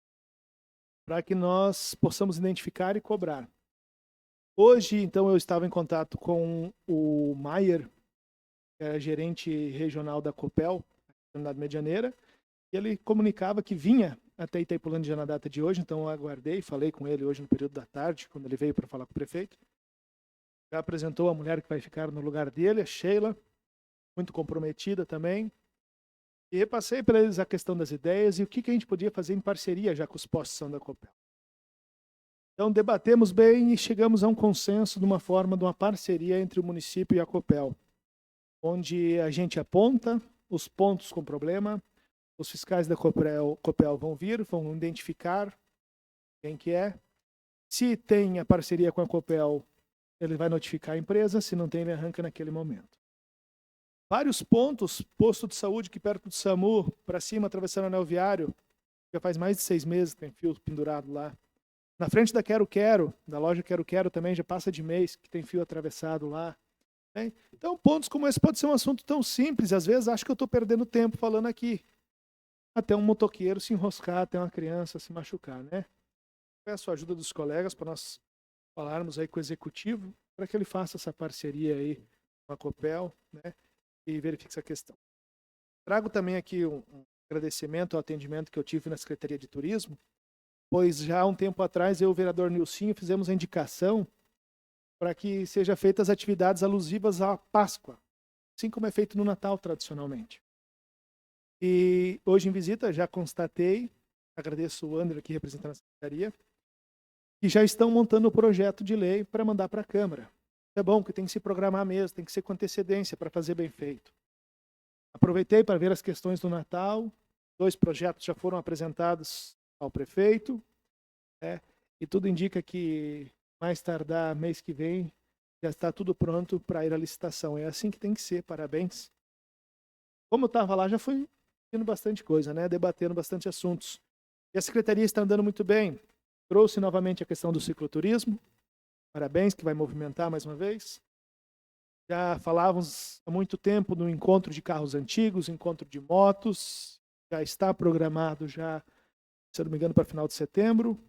para que nós possamos identificar e cobrar. Hoje, então, eu estava em contato com o Maier, que é gerente regional da Copel, na Medianeira, e ele comunicava que vinha até Itaipulândia na data de hoje, então eu aguardei, falei com ele hoje no período da tarde, quando ele veio para falar com o prefeito. Já apresentou a mulher que vai ficar no lugar dele, a Sheila, muito comprometida também. E repassei para eles a questão das ideias e o que a gente podia fazer em parceria já com os postos são da Copel. Então debatemos bem e chegamos a um consenso de uma forma de uma parceria entre o município e a Copel, onde a gente aponta os pontos com problema. Os fiscais da Copel vão vir, vão identificar quem que é. Se tem a parceria com a Copel, ele vai notificar a empresa. Se não tem, ele arranca naquele momento. Vários pontos, posto de saúde aqui perto do SAMU, para cima, atravessando o anel viário. Já faz mais de 6 meses que tem fio pendurado lá. Na frente da Quero Quero, da loja Quero Quero também, já passa de mês que tem fio atravessado lá. Então, pontos como esse pode ser um assunto tão simples. Às vezes, acho que eu estou perdendo tempo falando aqui. Até um motoqueiro se enroscar, até uma criança se machucar, né? Peço a ajuda dos colegas para nós falarmos aí com o executivo, para que ele faça essa parceria aí com a Copel, né? E verifique essa questão. Trago também aqui um agradecimento ao atendimento que eu tive na Secretaria de Turismo, pois já há um tempo atrás eu e o vereador Nilcinho fizemos a indicação para que sejam feitas atividades alusivas à Páscoa, assim como é feito no Natal tradicionalmente. E hoje em visita já constatei, agradeço o André aqui representando a Secretaria, que já estão montando o projeto de lei para mandar para a Câmara. É bom que tem que se programar mesmo, tem que ser com antecedência para fazer bem feito. Aproveitei para ver as questões do Natal, 2 projetos já foram apresentados ao prefeito, e tudo indica que mais tardar mês que vem já está tudo pronto para ir à licitação. É assim que tem que ser, parabéns. Como eu estava lá, já fui vendo bastante coisa, né? Debatendo bastante assuntos. E a Secretaria está andando muito bem. Trouxe novamente a questão do cicloturismo. Parabéns, que vai movimentar mais uma vez. Já falávamos há muito tempo no encontro de carros antigos, encontro de motos. Já está programado, já, se eu não me engano, para final de setembro.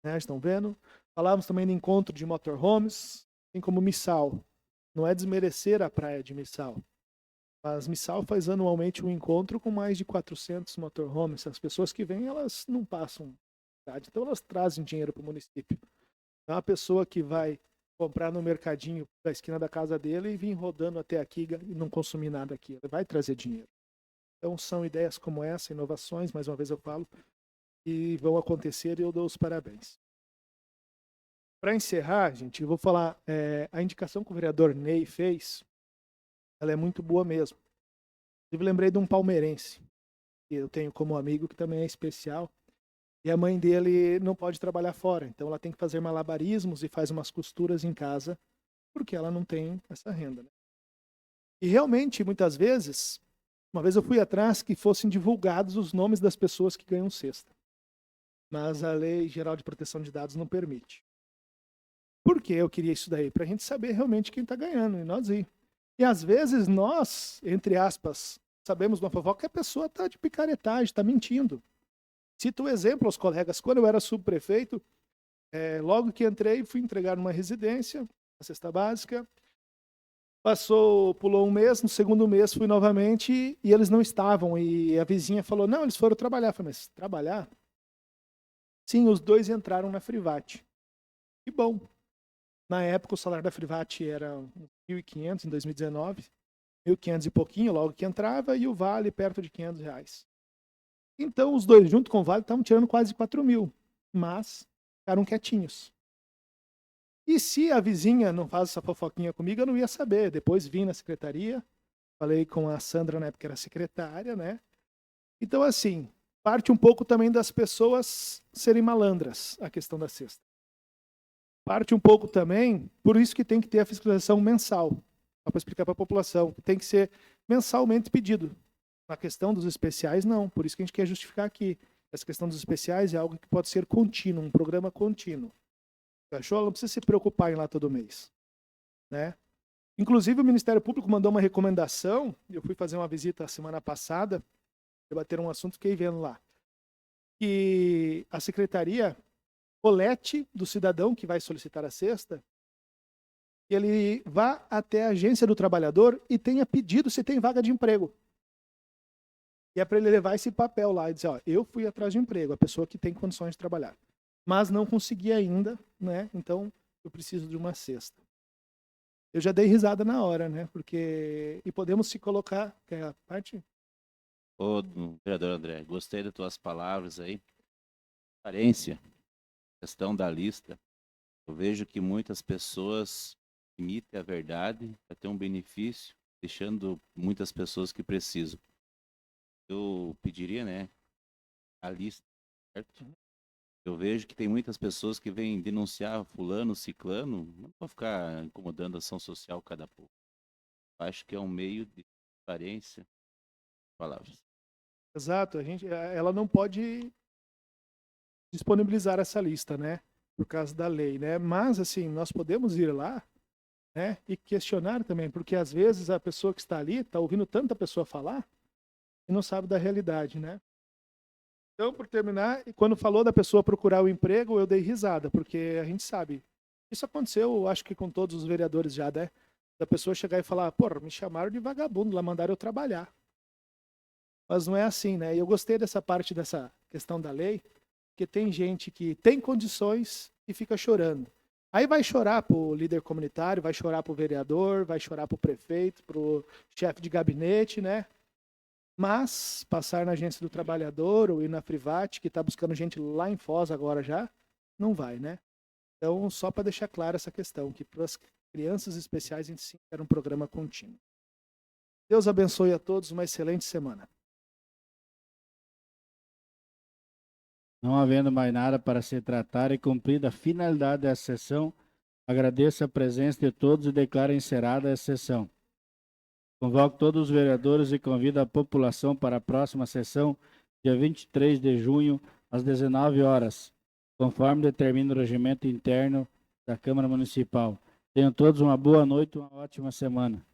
Né? Estão vendo? Falávamos também no encontro de motorhomes, assim como Missal. Não é desmerecer a praia de Missal. Mas Missal faz anualmente um encontro com mais de 400 motorhomes. As pessoas que vêm, elas não passam, então elas trazem dinheiro para o município. Então a pessoa que vai comprar no mercadinho da esquina da casa dele e vir rodando até aqui e não consumir nada aqui. Ele vai trazer dinheiro. Então são ideias como essa, inovações, mais uma vez eu falo, que vão acontecer e eu dou os parabéns. Para encerrar, gente, eu vou falar, a indicação que o vereador Ney fez, ela é muito boa mesmo. Eu lembrei de um palmeirense, que eu tenho como amigo, que também é especial, e a mãe dele não pode trabalhar fora, então ela tem que fazer malabarismos e faz umas costuras em casa, porque ela não tem essa renda. Né? E realmente, muitas vezes, uma vez eu fui atrás que fossem divulgados os nomes das pessoas que ganham cesta. Mas a Lei Geral de Proteção de Dados não permite. Por que eu queria isso daí? Para a gente saber realmente quem está ganhando, e nós ir. E às vezes nós, entre aspas, sabemos uma fofoca que a pessoa está de picaretagem, está mentindo. Cito um exemplo aos colegas. Quando eu era subprefeito, logo que entrei, fui entregar numa residência, a cesta básica. Pulou um mês, no segundo mês fui novamente e eles não estavam. E a vizinha falou, não, eles foram trabalhar. Eu falei, mas trabalhar? Sim, os dois entraram na Frivate. Que bom. Na época o salário da Frivate era 1.500 em 2019, 1.500 e pouquinho logo que entrava e o Vale perto de R$500. Então os dois junto com o Vale estavam tirando quase 4.000, mas ficaram quietinhos. E se a vizinha não faz essa fofoquinha comigo, eu não ia saber. Depois vim na secretaria, falei com a Sandra, na época era secretária, né? Então, assim, parte um pouco também das pessoas serem malandras, a questão da cesta. Parte um pouco também, por isso que tem que ter a fiscalização mensal, para explicar para a população, que tem que ser mensalmente pedido. Na questão dos especiais, não. Por isso que a gente quer justificar aqui. Essa questão dos especiais é algo que pode ser contínuo, um programa contínuo. Achou? Não precisa se preocupar em ir lá todo mês. Né? Inclusive, o Ministério Público mandou uma recomendação. Eu fui fazer uma visita a semana passada, debater um assunto, fiquei vendo lá. Que a secretaria colete do cidadão que vai solicitar a cesta, que ele vá até a agência do trabalhador e tenha pedido se tem vaga de emprego. E é para ele levar esse papel lá e dizer, ó, eu fui atrás de emprego, a pessoa que tem condições de trabalhar. Mas não consegui ainda, né? Então eu preciso de uma cesta. Eu já dei risada na hora, né? Porque e podemos se colocar, que é a parte. Ô, vereador André, gostei das tuas palavras aí. Transparência, questão da lista. Eu vejo que muitas pessoas imitam a verdade para ter um benefício, deixando muitas pessoas que precisam. Eu pediria, né, a lista, certo? Eu vejo que tem muitas pessoas que vêm denunciar fulano, ciclano, não vão ficar incomodando a ação social cada pouco. Acho que é um meio de transparência. Palavras. Exato, ela não pode disponibilizar essa lista, né? Por causa da lei, né? Mas, assim, nós podemos ir lá, né? E questionar também, porque às vezes a pessoa que está ali está ouvindo tanta pessoa falar e não sabe da realidade, né? Então, por terminar, quando falou da pessoa procurar o emprego, eu dei risada, porque a gente sabe. Isso aconteceu, acho que com todos os vereadores já, né? Da pessoa chegar e falar, pô, me chamaram de vagabundo, lá mandaram eu trabalhar. Mas não é assim, né? E eu gostei dessa parte dessa questão da lei, porque tem gente que tem condições e fica chorando. Aí vai chorar pro líder comunitário, vai chorar pro vereador, vai chorar pro prefeito, pro chefe de gabinete, né? Mas passar na agência do trabalhador ou ir na Frivate, que está buscando gente lá em Foz agora já, não vai, né? Então, só para deixar clara essa questão, que para as crianças especiais a gente sim quer um programa contínuo. Deus abençoe a todos, uma excelente semana. Não havendo mais nada para se tratar e cumprida a finalidade dessa sessão, agradeço a presença de todos e declaro encerrada a sessão. Convoco todos os vereadores e convido a população para a próxima sessão, dia 23 de junho, às 19 horas, conforme determina o regimento interno da Câmara Municipal. Tenham todos uma boa noite e uma ótima semana.